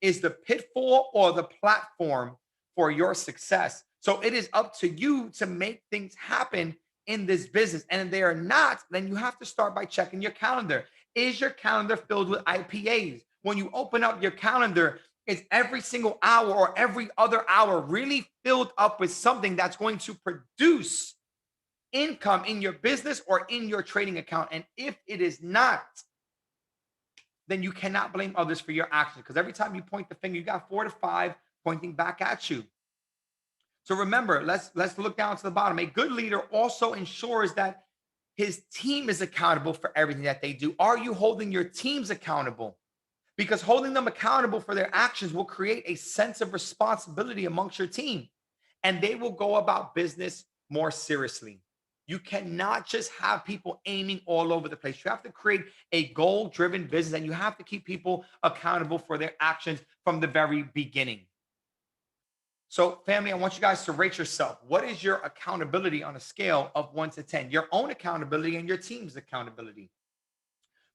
[SPEAKER 5] is the pitfall or the platform for your success. So it is up to you to make things happen in this business. And if they are not, then you have to start by checking your calendar. Is your calendar filled with IPAs? When you open up your calendar, is every single hour or every other hour really filled up with something that's going to produce income in your business or in your trading account? And if it is not, then you cannot blame others for your actions, because every time you point the finger, you got 4 to 5 pointing back at you. So remember, let's look down to the bottom. A good leader also ensures that his team is accountable for everything that they do. Are you holding your teams accountable? Because holding them accountable for their actions will create a sense of responsibility amongst your team, and they will go about business more seriously. You cannot just have people aiming all over the place. You have to create a goal-driven business, and you have to keep people accountable for their actions from the very beginning. So, family, I want you guys to rate yourself. What is your accountability on a scale of 1 to 10? Your own accountability and your team's accountability.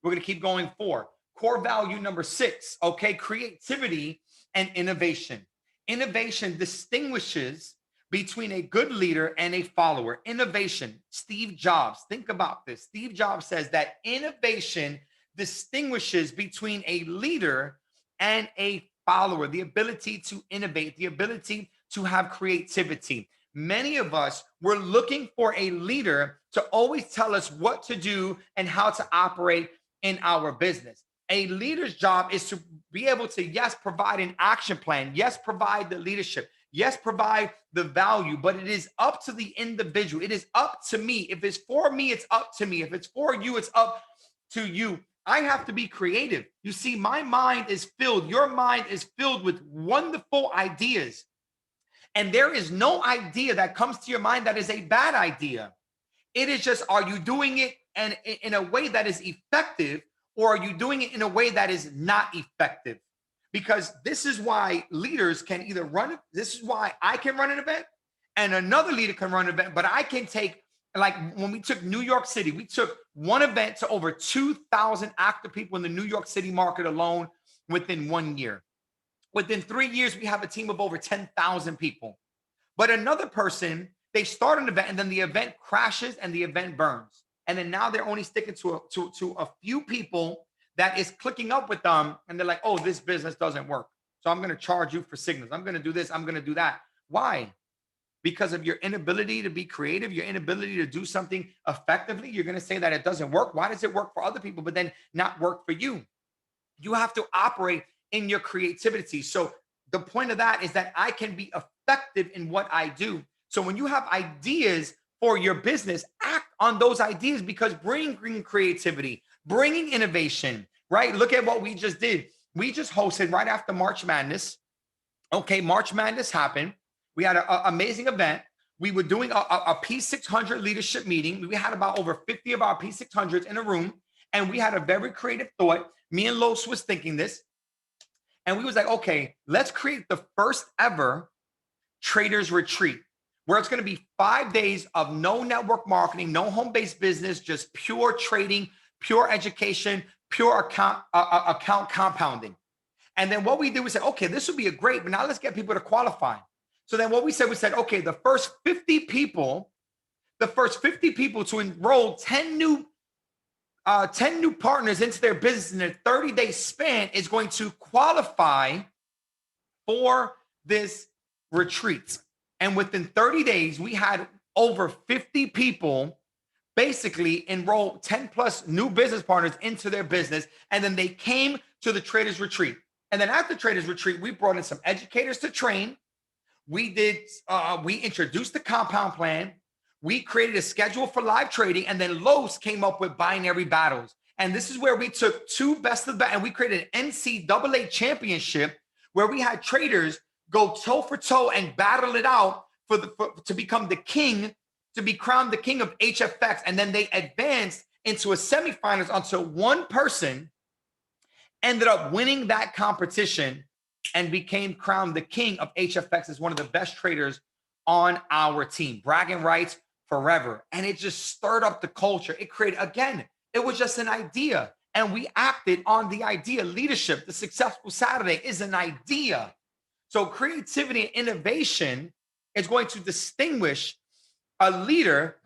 [SPEAKER 5] We're going to keep going forward. Core value number 6, okay? Creativity and innovation. Innovation distinguishes between a good leader and a follower. Innovation, Steve Jobs, think about this. Steve Jobs says that innovation distinguishes between a leader and a follower, the ability to innovate, the ability to have creativity. Many of us were looking for a leader to always tell us what to do and how to operate in our business. A leader's job is to be able to, yes, provide an action plan. Yes, provide the leadership. Yes, provide the value, but it is up to the individual. It is up to me. If it's for me, it's up to me. If it's for you, it's up to you. I have to be creative. You see, my mind is filled. Your mind is filled with wonderful ideas. And there is no idea that comes to your mind that is a bad idea. It is just, are you doing it and in a way that is effective, or are you doing it in a way that is not effective? Because this is why leaders can either run it. This is why I can run an event and another leader can run an event, but I can take, like when we took New York City, we took one event to over 2,000 active people in the New York City market alone within 1 year. Within 3 years, we have a team of over 10,000 people. But another person, they start an event and then the event crashes and the event burns. And then now they're only sticking to a few people that is clicking up with them. And they're like, oh, this business doesn't work. So I'm going to charge you for signals. I'm going to do this. I'm going to do that. Why? Because of your inability to be creative, your inability to do something effectively. You're going to say that it doesn't work. Why does it work for other people, but then not work for you? You have to operate in your creativity. So the point of that is that I can be effective in what I do. So when you have ideas for your business, act on those ideas, because bringing creativity, bringing innovation, right? Look at what we just did. We just hosted right after March Madness. Okay, March Madness happened. We had an amazing event. We were doing a P600 leadership meeting. We had about over 50 of our P600s in a room, and we had a very creative thought. Me and Los was thinking this, and we was like, okay, let's create the first ever traders retreat, where it's going to be 5 days of no network marketing, no home-based business, just pure trading, pure education, pure account compounding. And then what we did, we said, okay, this would be a great, but now let's get people to qualify. So then what we said, okay, the first 50 people to enroll 10 new partners into their business in a 30-day span is going to qualify for this retreat. And within 30 days, we had over 50 people basically enroll 10 plus new business partners into their business. And then they came to the Traders Retreat. And then after Traders Retreat, we brought in some educators to train. We introduced the compound plan. We created a schedule for live trading. And then Los came up with binary battles. And this is where we took two best of the best, and we created an NCAA championship where we had traders go toe for toe and battle it out to become the king, to be crowned the king of HFX. And then they advanced into a semifinals until one person ended up winning that competition and became crowned the king of HFX as one of the best traders on our team. Bragging rights forever. And it just stirred up the culture. It created, again, it was just an idea. And we acted on the idea. Leadership, the successful Saturday is an idea. So creativity and innovation is going to distinguish a leader,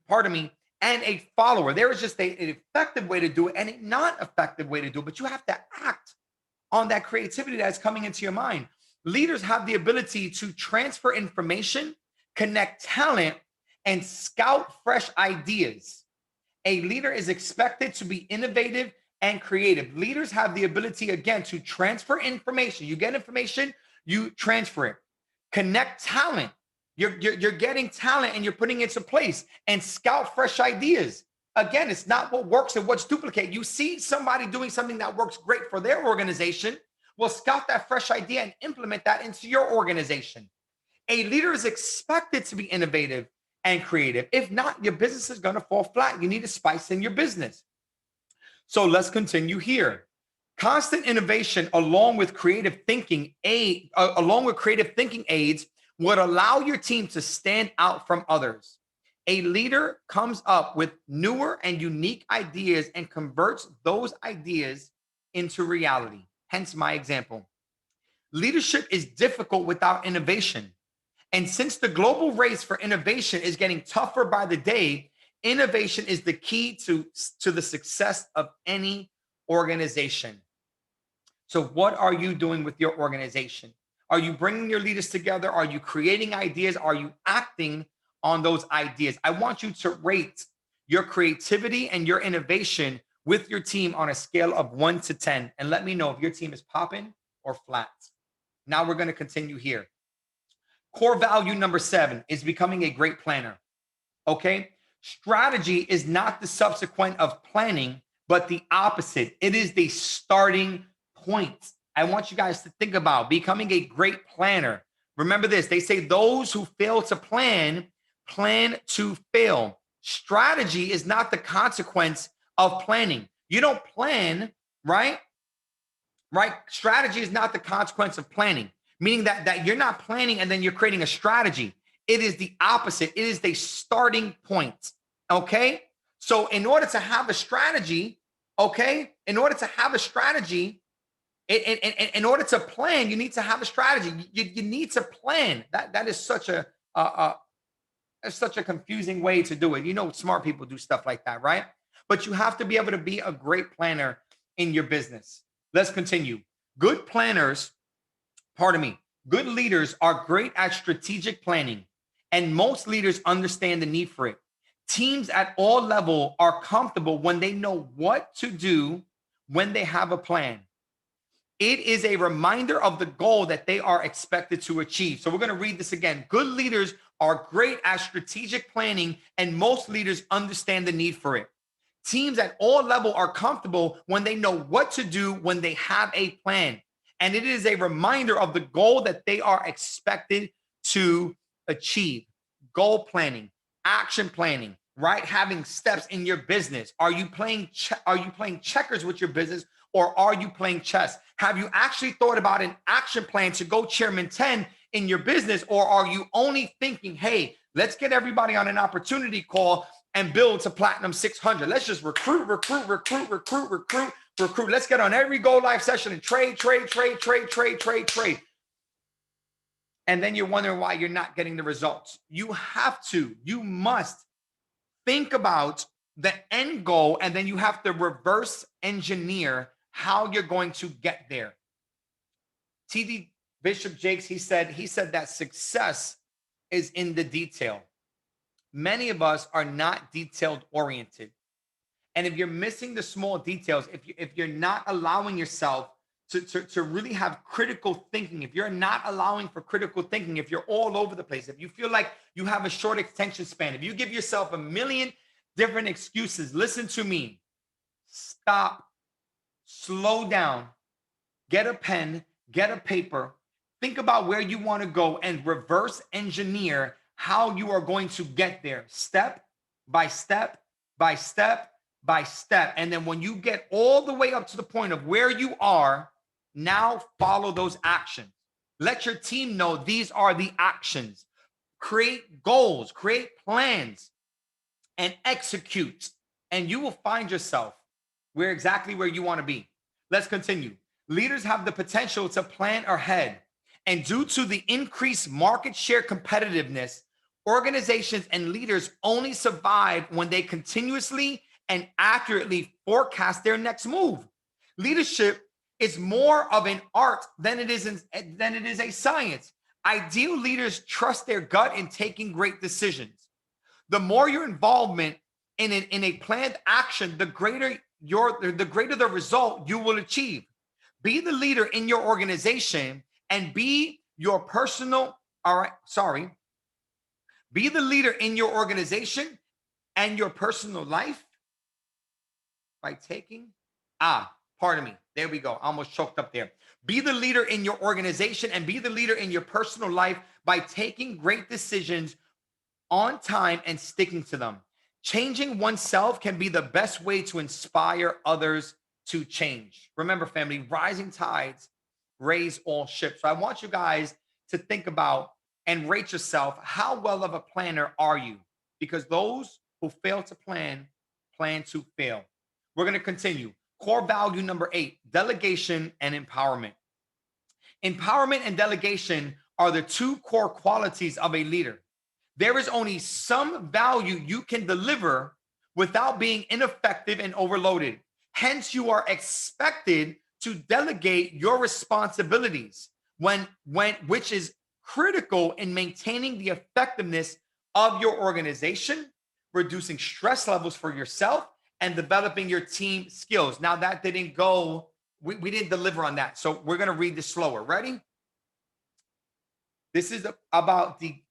[SPEAKER 5] pardon me, and a follower. There is just an effective way to do it and a non-effective way to do it, but you have to act on that creativity that's coming into your mind. Leaders have the ability to transfer information, connect talent, and scout fresh ideas. A leader is expected to be innovative and creative. Leaders have the ability, again, to transfer information. You get information, you transfer it. Connect talent. You're getting talent and you're putting it into place, and scout fresh ideas. Again, it's not what works and what's duplicate. You see somebody doing something that works great for their organization, well, scout that fresh idea and implement that into your organization. A leader is expected to be innovative and creative. If not, your business is going to fall flat. You need to spice in your business. So let's continue here. Constant innovation along with creative thinking aids would allow your team to stand out from others. A leader comes up with newer and unique ideas and converts those ideas into reality. Hence my example. Leadership is difficult without innovation. And since the global race for innovation is getting tougher by the day, innovation is the key to the success of any organization. So what are you doing with your organization? Are you bringing your leaders together? Are you creating ideas? Are you acting on those ideas? I want you to rate your creativity and your innovation with your team on a scale of 1 to 10. And let me know if your team is popping or flat. Now we're going to continue here. Core value number 7 is becoming a great planner. Okay? Strategy is not the subsequent of planning, but the opposite. It is the starting point. I want you guys to think about becoming a great planner. Remember this, they say those who fail to plan to fail. Strategy is not the consequence of planning. You don't plan, right? Right? Strategy is not the consequence of planning, meaning that you're not planning and then you're creating a strategy. It is the opposite. It is the starting point. Okay? So in order to have a strategy, in order to plan, you need to have a strategy. You need to plan. That is such a confusing way to do it. You know, smart people do stuff like that, right? But you have to be able to be a great planner in your business. Let's continue. Good leaders are great at strategic planning, and most leaders understand the need for it. Teams at all levels are comfortable when they know what to do when they have a plan. It is a reminder of the goal that they are expected to achieve. So we're going to read this again. Good leaders are great at strategic planning, and most leaders understand the need for it. Teams at all levels are comfortable when they know what to do when they have a plan. And it is a reminder of the goal that they are expected to achieve. Goal planning, action planning, right? Having steps in your business. Are you playing checkers with your business, or are you playing chess? Have you actually thought about an action plan to go chairman 10 in your business? Or are you only thinking, hey, let's get everybody on an opportunity call and build to platinum 600. Let's just recruit. Let's get on every Go Live session and trade. And then you're wondering why you're not getting the results. You must think about the end goal, and then you have to reverse engineer how you're going to get there. T.D. Bishop Jakes, he said that success is in the detail. Many of us are not detailed oriented. And if you're missing the small details, if you're not allowing yourself to really have critical thinking, if you're not allowing for critical thinking, if you're all over the place, if you feel like you have a short attention span, if you give yourself a million different excuses, listen to me. Stop, slow down, get a pen, get a paper, think about where you want to go and reverse engineer how you are going to get there, step by step by step by step. And then when you get all the way up to the point of where you are, now follow those actions. Let your team know these are the actions. Create goals, create plans, and execute. And you will find yourself exactly where you want to be. Let's continue. Leaders have the potential to plan ahead. And due to the increased market share competitiveness, organizations and leaders only survive when they continuously and accurately forecast their next move. Leadership is more of an art than it is a science. Ideal leaders trust their gut in taking great decisions. The more your involvement in a planned action, the greater the result you will achieve. Be the leader in your organization and be your personal, be the leader in your organization and your personal life by taking, pardon me. There we go. I almost choked up there. Be the leader in your organization and be the leader in your personal life by taking great decisions on time and sticking to them. Changing oneself can be the best way to inspire others to change. Remember, family, rising tides raise all ships. So I want you guys to think about and rate yourself. How well of a planner are you? Because those who fail to plan to fail. We're going to continue. Core value number 8, delegation and empowerment. Empowerment and delegation are the two core qualities of a leader. There is only some value you can deliver without being ineffective and overloaded. Hence, you are expected to delegate your responsibilities which is critical in maintaining the effectiveness of your organization, reducing stress levels for yourself, and developing your team skills. Now, that didn't go, we didn't deliver on that. So we're going to read this slower. Ready? This is about the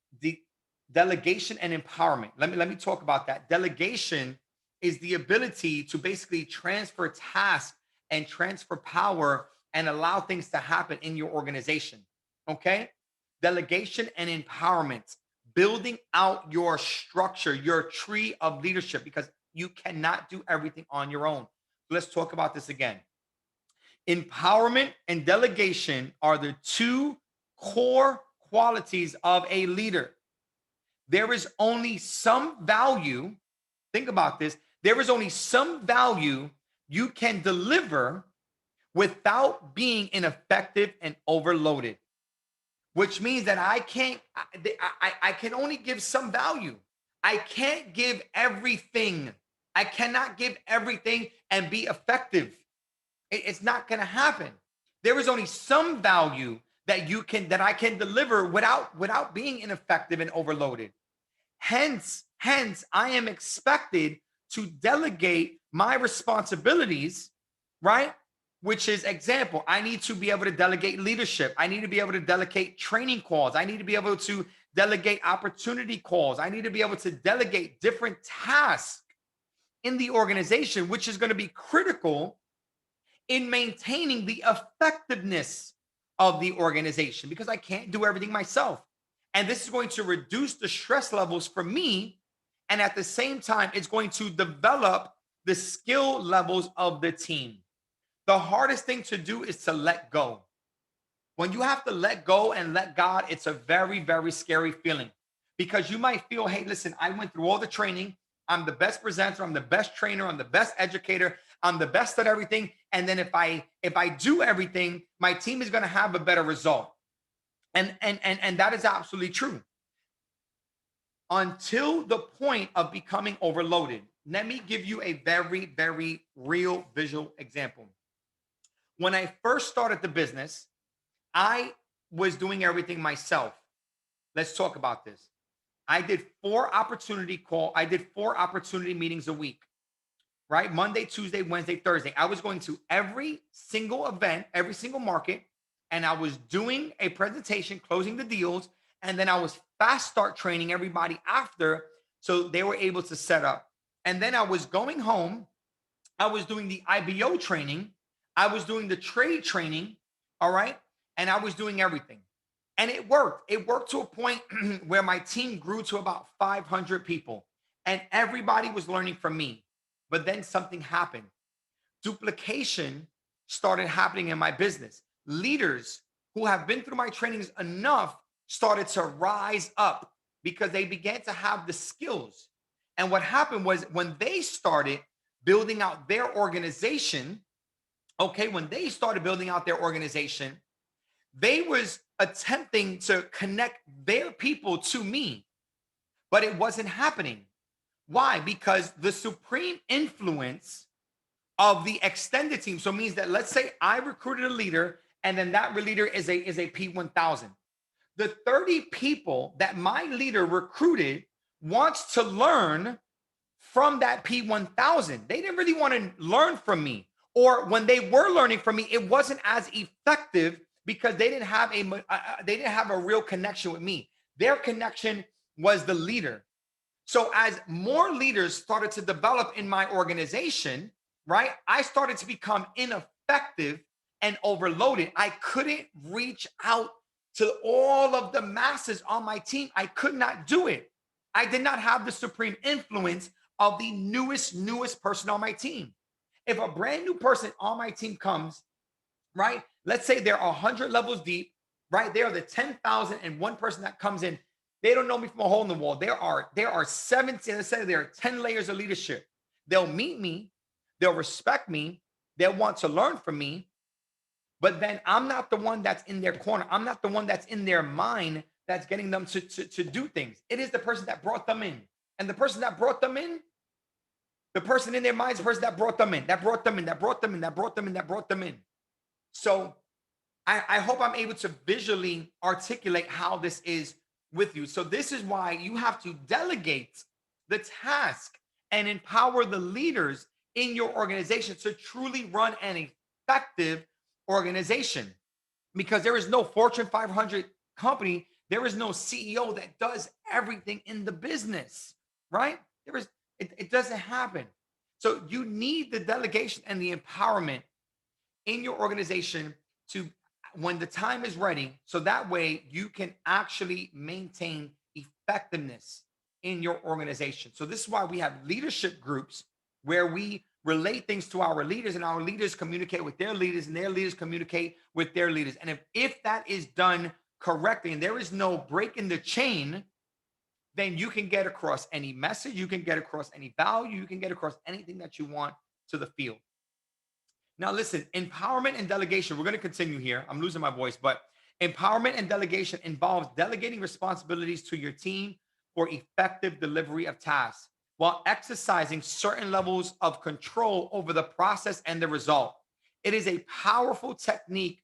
[SPEAKER 5] delegation and empowerment. Let me talk about that. Delegation is the ability to basically transfer tasks and transfer power and allow things to happen in your organization. Okay? Delegation and empowerment, building out your structure, your tree of leadership, because you cannot do everything on your own. Let's talk about this again. Empowerment and delegation are the two core qualities of a leader. There is only some value, think about this, there is only some value you can deliver without being ineffective and overloaded, which means that I can only give some value. I can't give everything. I cannot give everything and be effective. It's not going to happen. There is only some value that I can deliver without being ineffective and overloaded. Hence, I am expected to delegate my responsibilities, right? Which is example, I need to be able to delegate leadership. I need to be able to delegate training calls. I need to be able to delegate opportunity calls. I need to be able to delegate different tasks in the organization, which is going to be critical in maintaining the effectiveness of the organization, because I can't do everything myself. And this is going to reduce the stress levels for me. And at the same time, it's going to develop the skill levels of the team. The hardest thing to do is to let go. When you have to let go and let God, it's a very, very scary feeling, because you might feel, hey, listen, I went through all the training. I'm the best presenter. I'm the best trainer. I'm the best educator. I'm the best at everything. And then if I do everything, my team is going to have a better result. And that is absolutely true. Until the point of becoming overloaded. Let me give you a very, very real visual example. When I first started the business, I was doing everything myself. Let's talk about this. I did 4 opportunity meetings a week, right? Monday, Tuesday, Wednesday, Thursday. I was going to every single event, every single market, and I was doing a presentation, closing the deals, and then I was fast start training everybody after, so they were able to set up. And then I was going home. I was doing the IBO training. I was doing the trade training, all right? And I was doing everything. And it worked. It worked to a point where my team grew to about 500 people and everybody was learning from me. But then something happened. Duplication started happening in my business. Leaders who have been through my trainings enough started to rise up because they began to have the skills. And what happened was when they started building out their organization, okay, when they started building out their organization, they was attempting to connect their people to me, but it wasn't happening. Why? Because the supreme influence of the extended team. So it means that let's say I recruited a leader and then that leader is a P1000. The 30 people that my leader recruited wants to learn from that P1000. They didn't really want to learn from me. Or when they were learning from me, it wasn't as effective because they didn't have a real connection with me. Their connection was the leader. So as more leaders started to develop in my organization, right, I started to become ineffective and overloaded. I couldn't reach out to all of the masses on my team. I could not do it. I did not have the supreme influence of the newest person on my team. If a brand new person on my team comes, right, let's say they're 100 levels deep, right, they are the 10,001 person that comes in. They don't know me from a hole in the wall. There are 17, let's say there are 10 layers of leadership. They'll meet me, they'll respect me, they'll want to learn from me, but then I'm not the one that's in their corner. I'm not the one that's in their mind that's getting them to do things. It is the person that brought them in. And the person that brought them in, the person in their mind is the person that brought them in, that brought them in, that brought them in, that brought them in, that brought them in. So I hope I'm able to visually articulate how this is with you. So this is why you have to delegate the task and empower the leaders in your organization to truly run an effective organization. Because there is no Fortune 500 company, there is no CEO that does everything in the business, right? It doesn't happen. So you need the delegation and the empowerment in your organization to when the time is ready, so that way you can actually maintain effectiveness in your organization. So this is why we have leadership groups where we relate things to our leaders and our leaders communicate with their leaders and their leaders communicate with their leaders. And if that is done correctly and there is no break in the chain, then you can get across any message, you can get across any value, you can get across anything that you want to the field. Now, listen, empowerment and delegation, we're going to continue here. I'm losing my voice, but empowerment and delegation involves delegating responsibilities to your team for effective delivery of tasks while exercising certain levels of control over the process and the result. It is a powerful technique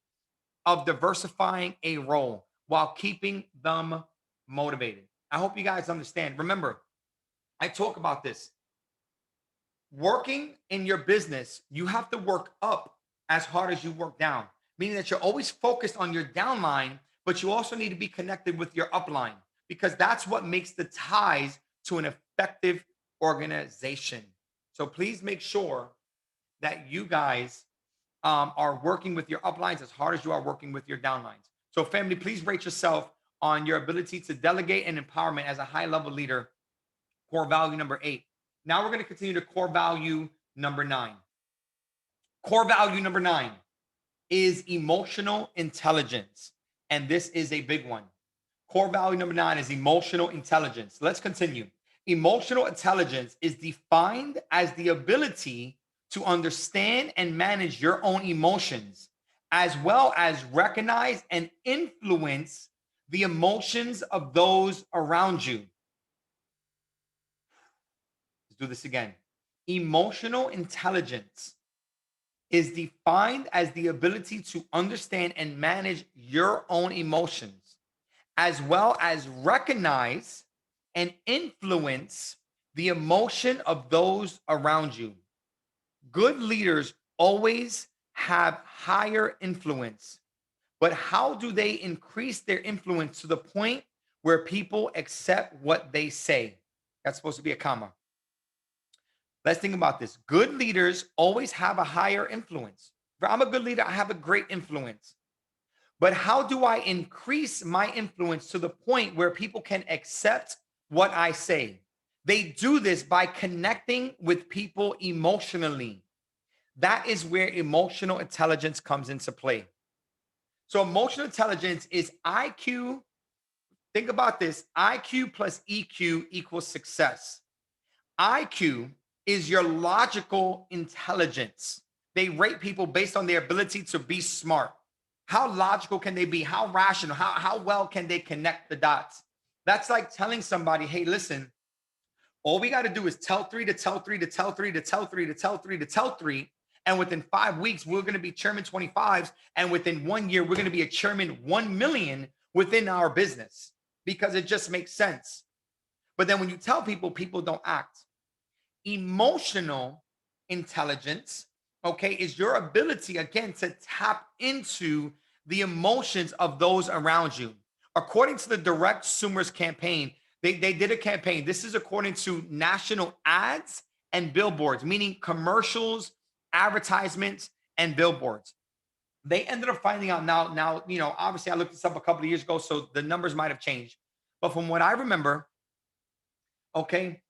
[SPEAKER 5] of diversifying a role while keeping them motivated. I hope you guys understand. Remember, I talk about this. Working in your business, you have to work up as hard as you work down, meaning that you're always focused on your downline, but you also need to be connected with your upline because that's what makes the ties to an effective organization. So please make sure that you guys are working with your uplines as hard as you are working with your downlines. So family, please rate yourself on your ability to delegate and empowerment as a high-level leader, core value number 8. Now we're going to continue to core value number 9. Core value number 9 is emotional intelligence. And this is a big one. Core value number 9 is emotional intelligence. Let's continue. Emotional intelligence is defined as the ability to understand and manage your own emotions, as well as recognize and influence the emotions of those around you. Let's do this again. Emotional intelligence is defined as the ability to understand and manage your own emotions, as well as recognize and influence the emotion of those around you. Good leaders always have higher influence, but how do they increase their influence to the point where people accept what they say? That's supposed to be a comma. Let's think about this. Good leaders always have a higher influence. If I'm a good leader, I have a great influence. but how do I increase my influence to the point where people can accept what I say? They do this by connecting with people emotionally. That is where emotional intelligence comes into play. So emotional intelligence is IQ. Think about this. IQ plus EQ equals success. IQ is your logical intelligence. They rate people based on their ability to be smart. How logical can they be? How rational? How well can they connect the dots? That's like telling somebody, hey, listen, all we got to do is tell three to tell three to tell three to tell three to tell three to tell three. And within 5 weeks, we're going to be chairman 25s. And within 1 year, we're going to be a chairman 1 million within our business because it just makes sense. But then when you tell people, people don't act. Emotional intelligence, okay, is your ability, again, to tap into the emotions of those around you. According to the Direct Consumers campaign, they did a campaign. This is according to national ads and billboards, meaning commercials, advertisements, and billboards. They ended up finding out now, obviously I looked this up a couple of years ago, so the numbers might have changed. But from what I remember, okay,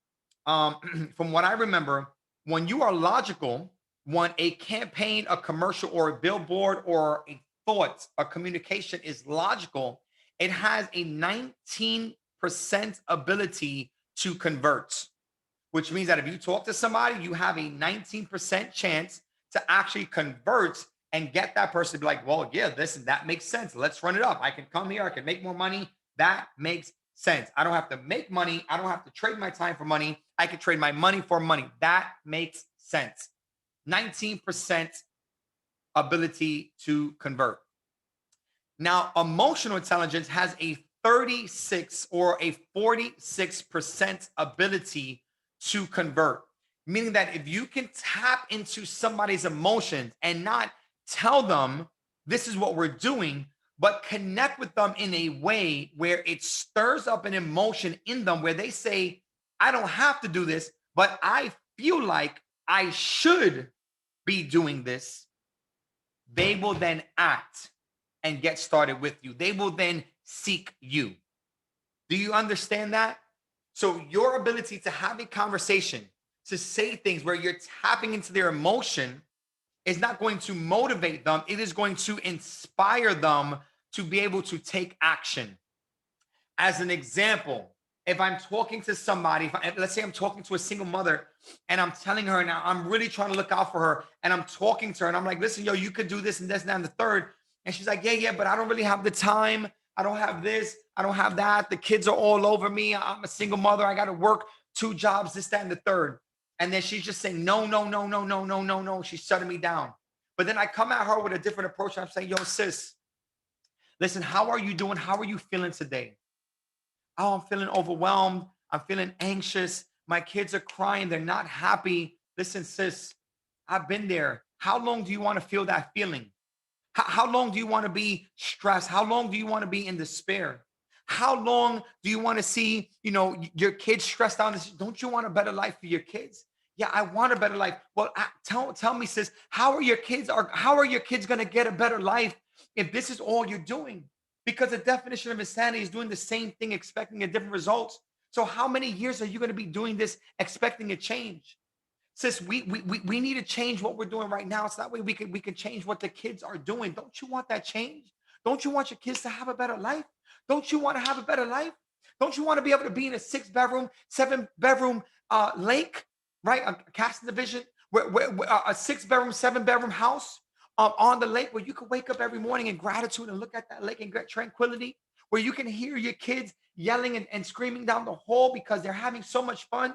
[SPEAKER 5] from what I remember, when you are logical, when a campaign, a commercial, or a billboard, or a thought, a communication is logical, it has a 19% ability to convert, which means that if you talk to somebody, you have a 19% chance to actually convert and get that person to be like, well, yeah, that makes sense. Let's run it up. I can come here. I can make more money. That makes sense. I don't have to make money. I don't have to trade my time for money. I can trade my money for money. That makes sense. 19% ability to convert. Now, emotional intelligence has a 36 or a 46% ability to convert, meaning that if you can tap into somebody's emotions and not tell them this is what we're doing, but connect with them in a way where it stirs up an emotion in them where they say, I don't have to do this, but I feel like I should be doing this. They will then act and get started with you. They will then seek you. Do you understand that? So your ability to have a conversation, to say things where you're tapping into their emotion is not going to motivate them. It is going to inspire them to be able to take action. As an example, if I'm talking to somebody, let's say I'm talking to a single mother and I'm telling her now, I'm really trying to look out for her and I'm talking to her and I'm like, listen, yo, you could do this and this and that and the third. And she's like, yeah, but I don't really have the time. I don't have this. I don't have that. The kids are all over me. I'm a single mother. I got to work 2 jobs, this, that, and the third. And then she's just saying, no, no, no, no, no, no, no, no. She's shutting me down. But then I come at her with a different approach. I'm saying, yo, sis, listen, how are you doing? How are you feeling today? Oh, I'm feeling overwhelmed. I'm feeling anxious. My kids are crying. They're not happy. Listen, sis, I've been there. How long do you want to feel that feeling? How long do you want to be stressed? How long do you want to be in despair? How long do you want to see, your kids stressed out? Don't you want a better life for your kids? Yeah, I want a better life. Well, tell me, sis, how are your kids going to get a better life if this is all you're doing? Because the definition of insanity is doing the same thing, expecting a different results. So how many years are you going to be doing this, expecting a change? Sis, we need to change what we're doing right now. So that way we can change what the kids are doing. Don't you want that change? Don't you want your kids to have a better life? Don't you want to have a better life? Don't you want to be able to be in a 6-bedroom, 7-bedroom lake, right? A casting division, where a 6-bedroom, 7-bedroom house on the lake where you can wake up every morning in gratitude and look at that lake and get tranquility, where you can hear your kids yelling and screaming down the hall because they're having so much fun.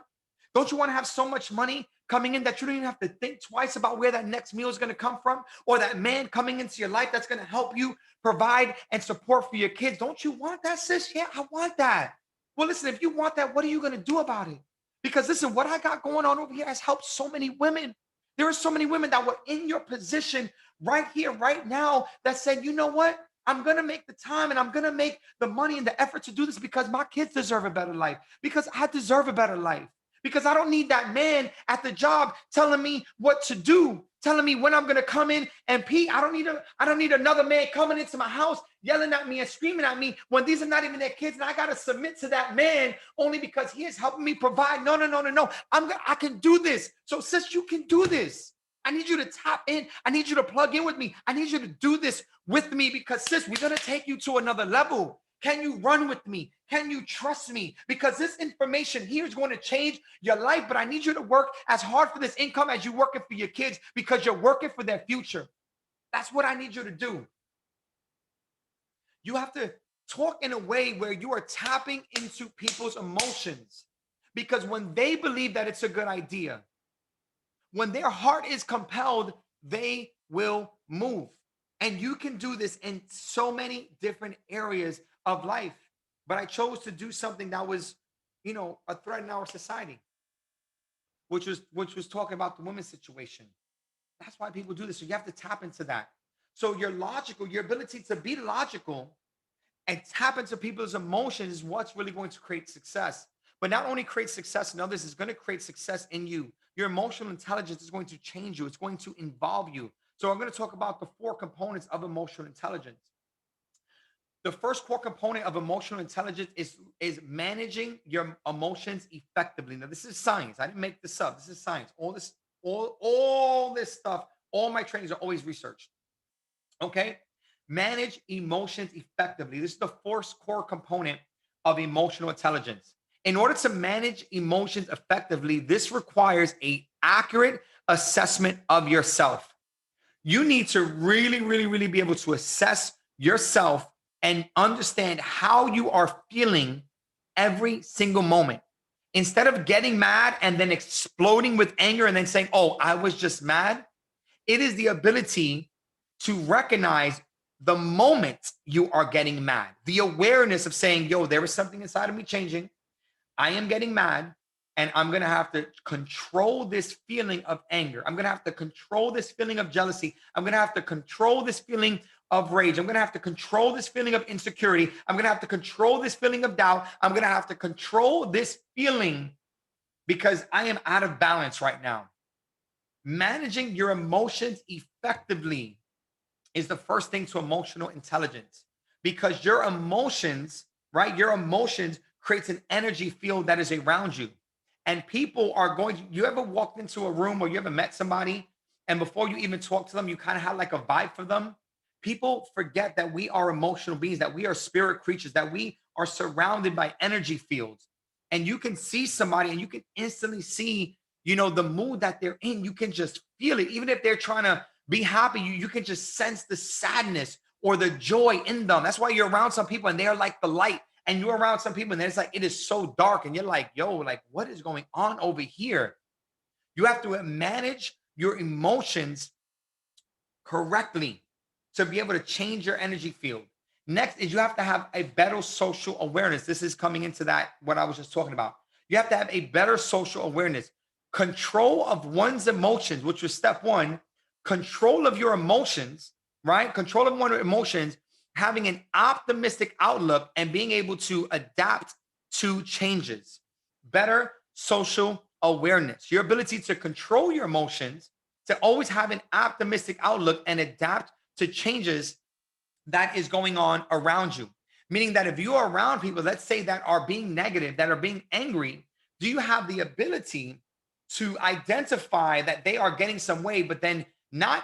[SPEAKER 5] Don't you want to have so much money coming in that you don't even have to think twice about where that next meal is going to come from, or that man coming into your life that's going to help you provide and support for your kids? Don't you want that, sis? Yeah, I want that. Well, listen, if you want that, what are you going to do about it? Because listen, what I got going on over here has helped so many women. There are so many women that were in your position right here, right now, that said, you know what? I'm going to make the time and I'm going to make the money and the effort to do this because my kids deserve a better life, because I deserve a better life. Because I don't need that man at the job telling me what to do, telling me when I'm gonna come in. And Pete, I don't need another man coming into my house yelling at me and screaming at me when these are not even their kids, and I gotta submit to that man only because he is helping me provide. No, no, no, no, no. I can do this. So sis, you can do this. I need you to tap in. I need you to plug in with me. I need you to do this with me because sis, we're gonna take you to another level. Can you run with me? Can you trust me? Because this information here is going to change your life, but I need you to work as hard for this income as you're working for your kids because you're working for their future. That's what I need you to do. You have to talk in a way where you are tapping into people's emotions because when they believe that it's a good idea, when their heart is compelled, they will move. And you can do this in so many different areas of life. But I chose to do something that was, a threat in our society, which was talking about the women's situation. That's why people do this. So you have to tap into that. So your ability to be logical and tap into people's emotions is what's really going to create success. But not only create success in others, it's going to create success in you. Your emotional intelligence is going to change you. It's going to involve you. So I'm going to talk about the 4 components of emotional intelligence. The first core component of emotional intelligence is managing your emotions effectively. Now, this is science. I didn't make this up. This is science. All this stuff, all my trainings are always researched. Okay? Manage emotions effectively. This is the first core component of emotional intelligence. In order to manage emotions effectively, this requires an accurate assessment of yourself. You need to really, really, really be able to assess yourself and understand how you are feeling every single moment. Instead of getting mad and then exploding with anger and then saying, oh, I was just mad, it is the ability to recognize the moment you are getting mad, the awareness of saying, yo, there is something inside of me changing. I am getting mad, and I'm going to have to control this feeling of anger. I'm going to have to control this feeling of jealousy. I'm going to have to control this feeling of rage. I'm going to have to control this feeling of insecurity. I'm going to have to control this feeling of doubt. I'm going to have to control this feeling because I am out of balance right now. Managing your emotions effectively is the first thing to emotional intelligence because your emotions, right? Your emotions creates an energy field that is around you. And people are you ever walked into a room or you ever met somebody and before you even talk to them, you kind of had like a vibe for them? People forget that we are emotional beings, that we are spirit creatures, that we are surrounded by energy fields. And you can see somebody and you can instantly see, the mood that they're in. You can just feel it. Even if they're trying to be happy, you can just sense the sadness or the joy in them. That's why you're around some people and they're like the light. And you're around some people and it's like, it is so dark. And you're like, yo, like, what is going on over here? You have to manage your emotions correctly to be able to change your energy field. Next is you have to have a better social awareness. This is coming into that, what I was just talking about. You have to have a better social awareness. Control of one's emotions, which was step 1. Control of your emotions, right? Control of one's emotions, having an optimistic outlook and being able to adapt to changes. Better social awareness. Your ability to control your emotions, to always have an optimistic outlook and adapt to changes that is going on around you. Meaning that if you are around people, let's say that are being negative, that are being angry, do you have the ability to identify that they are getting some way, but then not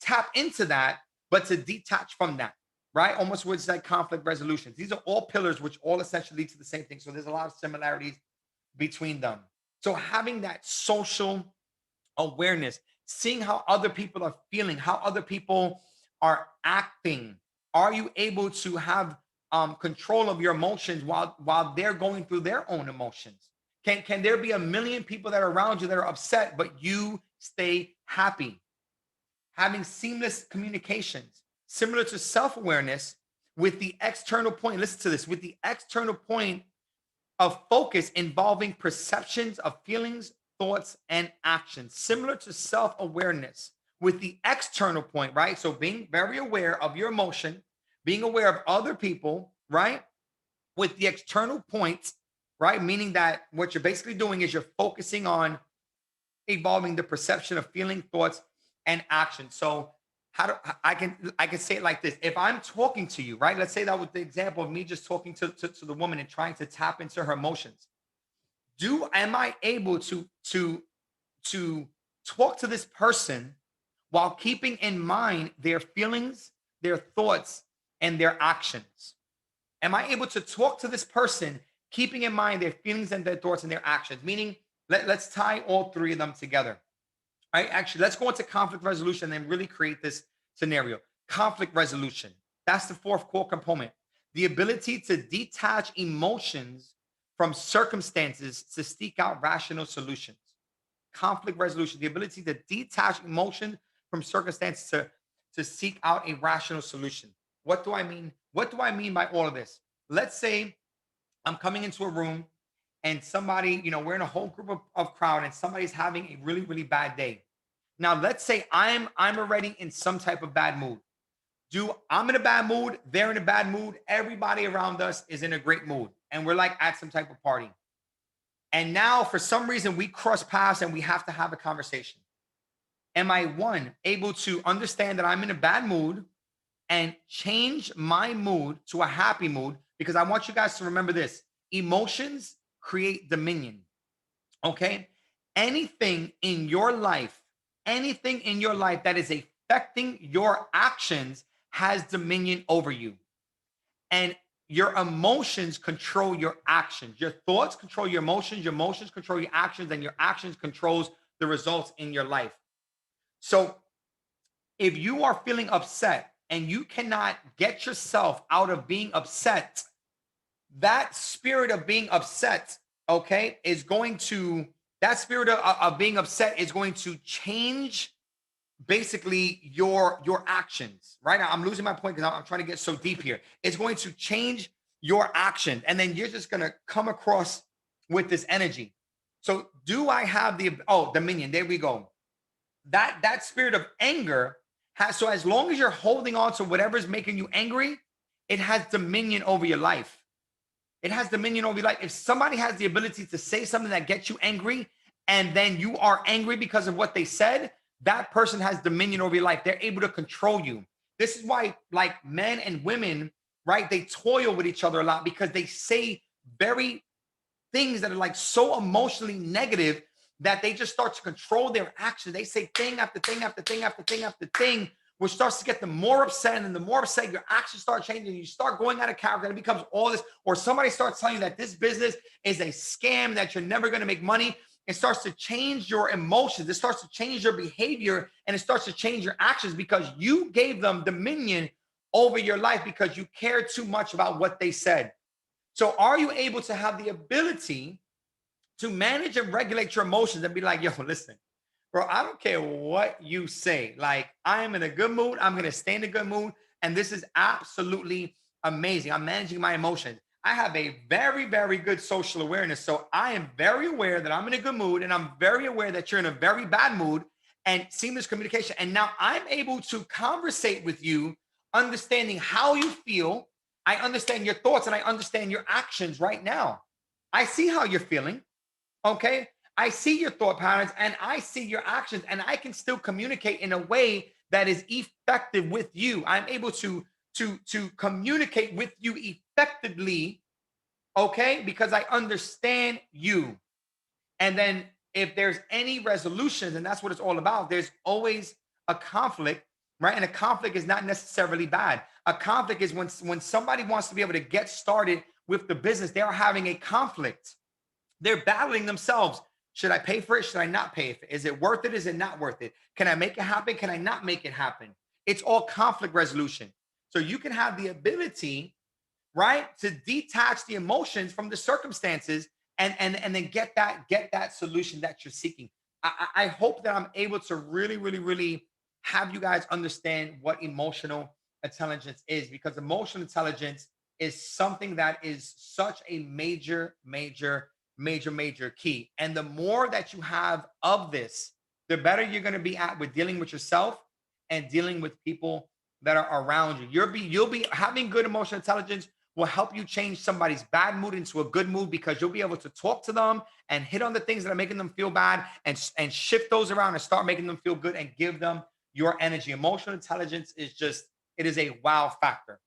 [SPEAKER 5] tap into that, but to detach from that, right? Almost with like conflict resolutions. These are all pillars, which all essentially lead to the same thing. So there's a lot of similarities between them. So having that social awareness, seeing how other people are feeling, how other people are acting. Are you able to have control of your emotions while they're going through their own emotions? Can there be a million people that are around you that are upset, but you stay happy? Having seamless communications, similar to self-awareness, with the external point, listen to this, with the external point of focus involving perceptions of feelings, thoughts, and actions, similar to self-awareness with the external point, right? So being very aware of your emotion, being aware of other people, right? With the external points, right? Meaning that what you're basically doing is you're focusing on evolving the perception of feeling, thoughts, and action. So I can say it like this. If I'm talking to you, right? Let's say that was the example of me just talking to the woman and trying to tap into her emotions. Am I able to talk to this person while keeping in mind their feelings, their thoughts, and their actions? Am I able to talk to this person, keeping in mind their feelings and their thoughts and their actions? Meaning, let's tie all three of them together. Right? Actually, let's go into conflict resolution and then really create this scenario. Conflict resolution. That's the fourth core component. The ability to detach emotions from circumstances to seek out rational solutions. Conflict resolution, the ability to detach emotion from circumstances to seek out a rational solution. What do I mean? What do I mean by all of this? Let's say I'm coming into a room and somebody, we're in a whole group of crowd and somebody's having a really, really bad day. Now, let's say I'm already in some type of bad mood. I'm in a bad mood, they're in a bad mood, everybody around us is in a great mood, and we're like at some type of party. And now, for some reason, we cross paths and we have to have a conversation. Am I able to understand that I'm in a bad mood and change my mood to a happy mood? Because I want you guys to remember this: emotions create dominion. Okay. Anything in your life that is affecting your actions has dominion over you. And your emotions control your actions. Your thoughts control your emotions control your actions, and your actions controls the results in your life. So if you are feeling upset and you cannot get yourself out of being upset, that spirit of being upset, okay, that spirit of being upset is going to change basically your actions. Right now, I'm losing my point because I'm trying to get so deep here. It's going to change your action, and then you're just going to come across with this energy. So do I have dominion? There we go. That spirit of anger so as long as you're holding on to whatever's making you angry, it has dominion over your life. It has dominion over your life. If somebody has the ability to say something that gets you angry, and then you are angry because of what they said, that person has dominion over your life. They're able to control you. This is why, like, men and women, right, they toil with each other a lot because they say very things that are like so emotionally negative that they just start to control their actions. They say thing after thing after thing after thing after thing, which starts to get them more upset. And the more upset, your actions start changing. You start going out of character, and it becomes all this. Or somebody starts telling you that this business is a scam, that you're never going to make money. It starts to change your emotions. It starts to change your behavior, and it starts to change your actions because you gave them dominion over your life because you cared too much about what they said. So are you able to have the ability to manage and regulate your emotions and be like, yo, listen, bro, I don't care what you say. Like, I am in a good mood. I'm going to stay in a good mood. And this is absolutely amazing. I'm managing my emotions. I have a very, very good social awareness. So I am very aware that I'm in a good mood, and I'm very aware that you're in a very bad mood, and seamless communication. And now I'm able to conversate with you, understanding how you feel. I understand your thoughts and I understand your actions right now. I see how you're feeling. Okay. I see your thought patterns and I see your actions, and I can still communicate in a way that is effective with you. I'm able to communicate with you effectively, okay, because I understand you. And then if there's any resolutions, and that's what it's all about, there's always a conflict, right? And a conflict is not necessarily bad. A conflict is when somebody wants to be able to get started with the business, they are having a conflict. They're battling themselves. Should I pay for it? Should I not pay for it? Is it worth it? Is it not worth it? Can I make it happen? Can I not make it happen? It's all conflict resolution. So you can have the ability, right, to detach the emotions from the circumstances and then get that solution that you're seeking. I hope that I'm able to really, really, really have you guys understand what emotional intelligence is, because emotional intelligence is something that is such a major, major, major, major key. And the more that you have of this, the better you're going to be at with dealing with yourself and dealing with people that are around you. You'll be having good emotional intelligence will help you change somebody's bad mood into a good mood, because you'll be able to talk to them and hit on the things that are making them feel bad and shift those around and start making them feel good and give them your energy. Emotional intelligence is just, it is a wow factor.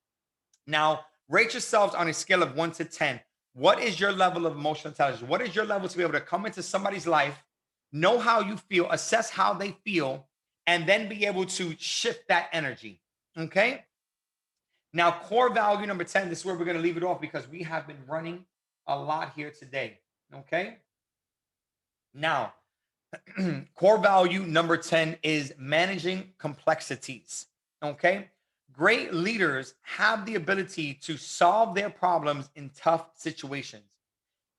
[SPEAKER 5] Now, rate yourselves on a scale of 1 to 10. What is your level of emotional intelligence? What is your level to be able to come into somebody's life, know how you feel, assess how they feel, and then be able to shift that energy? Okay. Now, core value number 10, this is where we're going to leave it off because we have been running a lot here today. Okay. Now, core value number 10 is managing complexities. Okay. Great leaders have the ability to solve their problems in tough situations.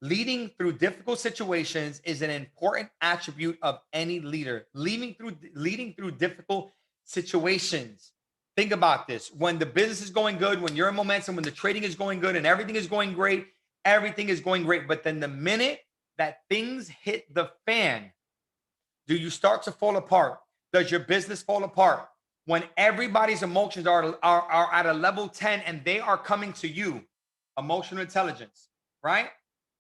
[SPEAKER 5] Leading through difficult situations is an important attribute of any leader. Leading through difficult situations. Think about this. When the business is going good, when you're in momentum, when the trading is going good and everything is going great, everything is going great. But then the minute that things hit the fan, do you start to fall apart? Does your business fall apart? When everybody's emotions are at a level 10 and they are coming to you, emotional intelligence, right?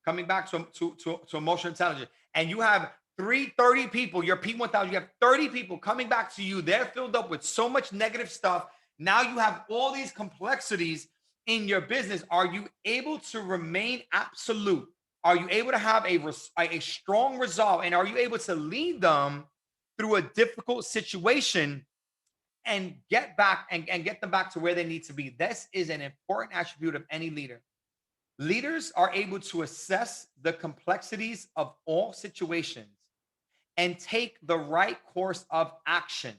[SPEAKER 5] Coming back to emotional intelligence. And you have 30 people, your P1000, you have 30 people coming back to you. They're filled up with so much negative stuff. Now you have all these complexities in your business. Are you able to remain absolute? Are you able to have a strong resolve? And are you able to lead them through a difficult situation and get back and get them back to where they need to be? This is an important attribute of any leader. Leaders are able to assess the complexities of all situations and take the right course of action,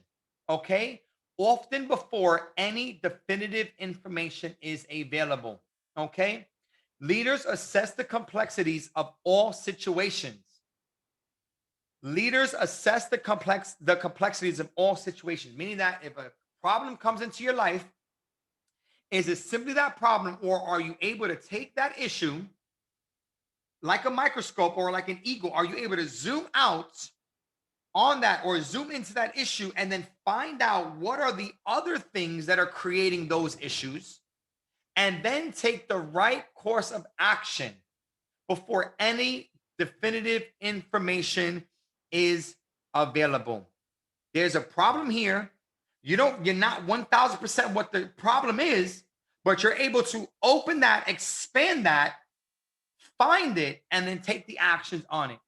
[SPEAKER 5] okay? Often before any definitive information is available, okay? Leaders assess the complexities of all situations. Leaders assess the complexities of all situations, meaning that if a problem comes into your life, is it simply that problem, or are you able to take that issue like a microscope or like an eagle? Are you able to zoom out on that or zoom into that issue and then find out what are the other things that are creating those issues and then take the right course of action before any definitive information is available? There's a problem here. You're not 1000% what the problem is, but you're able to open that, expand that, find it, and then take the actions on it.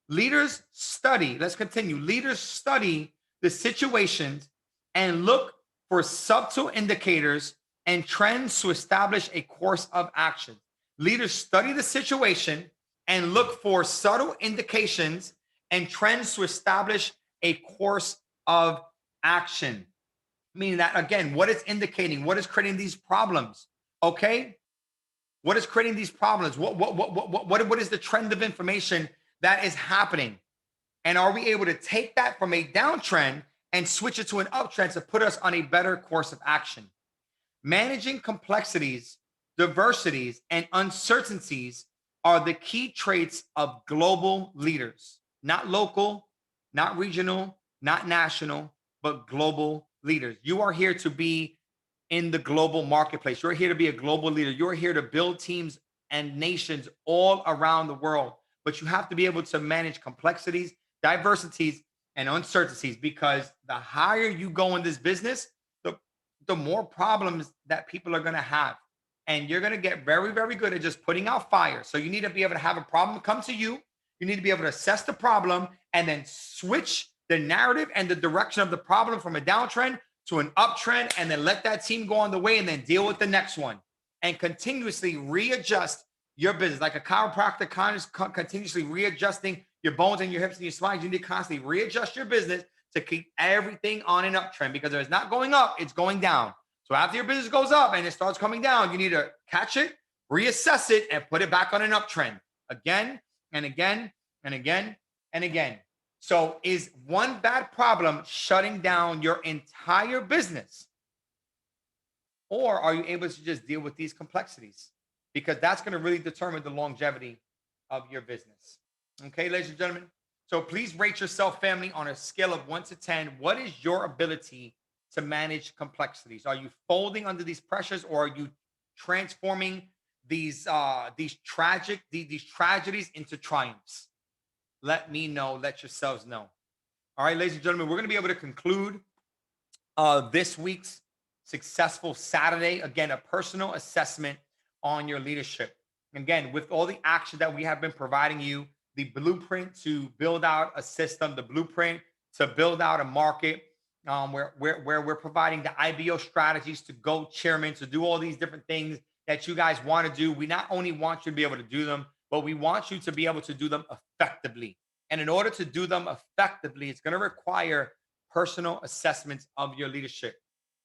[SPEAKER 5] Leaders study, let's continue. Leaders study the situations and look for subtle indicators and trends to establish a course of action. Leaders study the situation and look for subtle indications and trends to establish a course of action. Meaning that, again, what is indicating, what is creating these problems? Okay. What is creating these problems? What is the trend of information that is happening? And are we able to take that from a downtrend and switch it to an uptrend to put us on a better course of action? Managing complexities, diversities, and uncertainties are the key traits of global leaders, not local, not regional, not national, but global leaders. You are here to be in the global marketplace. You're here to be a global leader. You're here to build teams and nations all around the world. But you have to be able to manage complexities, diversities, and uncertainties, because the higher you go in this business, the more problems that people are going to have. And you're going to get very, very good at just putting out fire. So you need to be able to have a problem come to you. You need to be able to assess the problem and then switch the narrative and the direction of the problem from a downtrend to an uptrend, and then let that team go on the way and then deal with the next one and continuously readjust your business. Like a chiropractor, continuously readjusting your bones and your hips and your spine. You need to constantly readjust your business to keep everything on an uptrend, because if it's not going up, it's going down. So after your business goes up and it starts coming down, you need to catch it, reassess it, and put it back on an uptrend again and again and again and again. So is one bad problem shutting down your entire business? Or are you able to just deal with these complexities? Because that's going to really determine the longevity of your business. Okay, ladies and gentlemen. So please rate yourself, family, on a scale of 1 to 10. What is your ability to manage complexities? Are you folding under these pressures, or are you transforming these tragedies into triumphs? Let me know. Let yourselves know. All right, ladies and gentlemen, we're going to be able to conclude this week's Successful Saturday. Again, a personal assessment on your leadership. Again, with all the action that we have been providing you, the blueprint to build out a system, the blueprint to build out a market, where we're providing the IBO strategies to go chairman, to do all these different things that you guys want to do. We not only want you to be able to do them, but we want you to be able to do them effectively. And in order to do them effectively, it's going to require personal assessments of your leadership.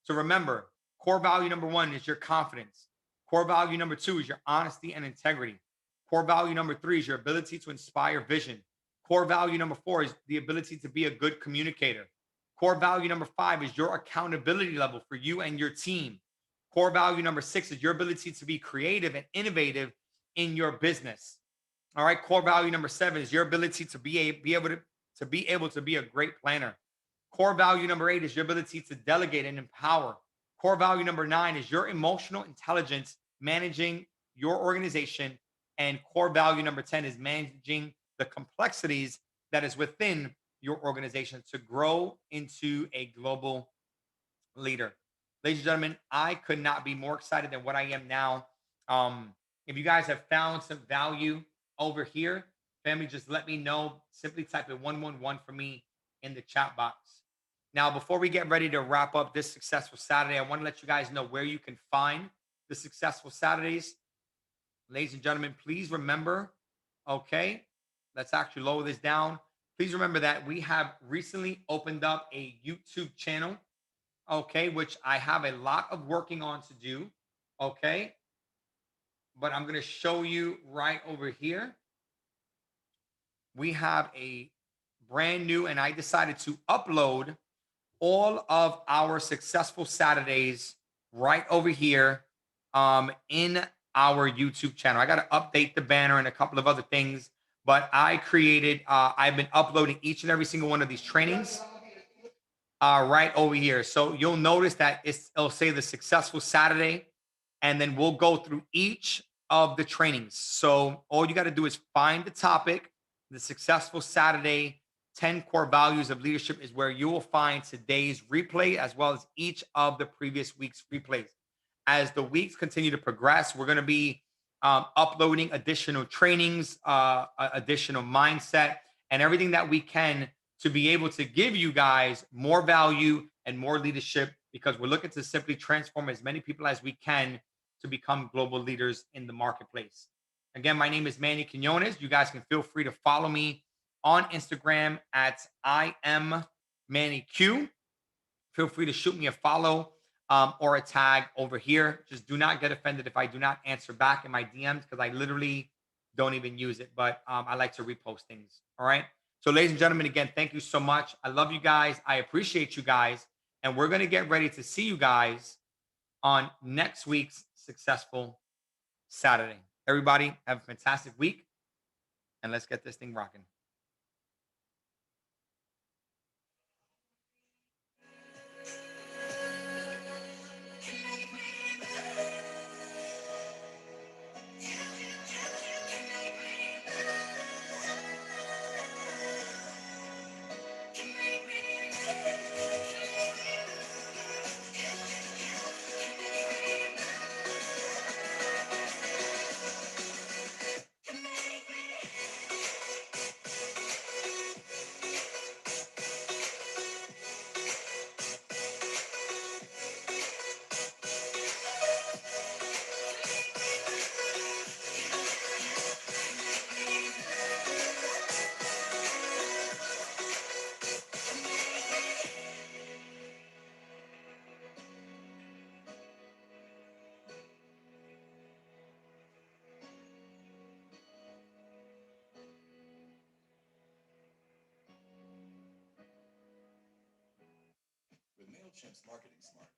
[SPEAKER 5] So remember, core value number 1 is your confidence. Core value number 2 is your honesty and integrity. Core value number 3 is your ability to inspire vision. Core value number 4 is the ability to be a good communicator. Core value number 5 is your accountability level for you and your team. Core value number 6 is your ability to be creative and innovative in your business. All right. Core value number 7 is your ability to be able to be a great planner. Core value number 8 is your ability to delegate and empower. Core value number 9 is your emotional intelligence, managing your organization. And core value number 10 is managing the complexities that is within your organization to grow into a global leader. Ladies and gentlemen, I could not be more excited than what I am now. If you guys have found some value over here, family, just let me know. Simply type in 111 for me in the chat box. Now, before we get ready to wrap up this Successful Saturday, I want to let you guys know where you can find the Successful Saturdays. Ladies and gentlemen, please remember, okay, let's actually lower this down. Please remember that we have recently opened up a YouTube channel, okay, which I have a lot of working on to do, okay? But I'm going to show you right over here. We have a brand new, and I decided to upload all of our Successful Saturdays right over here in our YouTube channel. I got to update the banner and a couple of other things, but I've been uploading each and every single one of these trainings right over here. So you'll notice that it'll say the Successful Saturday, and then we'll go through each of the trainings. So all you got to do is find the topic. The Successful Saturday 10 Core Values of Leadership is where you will find today's replay, as well as each of the previous week's replays. As the weeks continue to progress, we're going to be uploading additional trainings, additional mindset, and everything that we can to be able to give you guys more value and more leadership, because we're looking to simply transform as many people as we can to become global leaders in the marketplace. Again, my name is Man-nyy Quinones. You guys can feel free to follow me on Instagram at I am Man-nyy Q. Feel free to shoot me a follow or a tag over here. Just do not get offended if I do not answer back in my DMs, because I literally don't even use it, but I like to repost things. All right. So ladies and gentlemen, again, thank you so much. I love you guys. I appreciate you guys. And we're going to get ready to see you guys on next week's Successful Saturday. Everybody have a fantastic week, and let's get this thing rocking.
[SPEAKER 1] With MailChimp's Marketing Smart,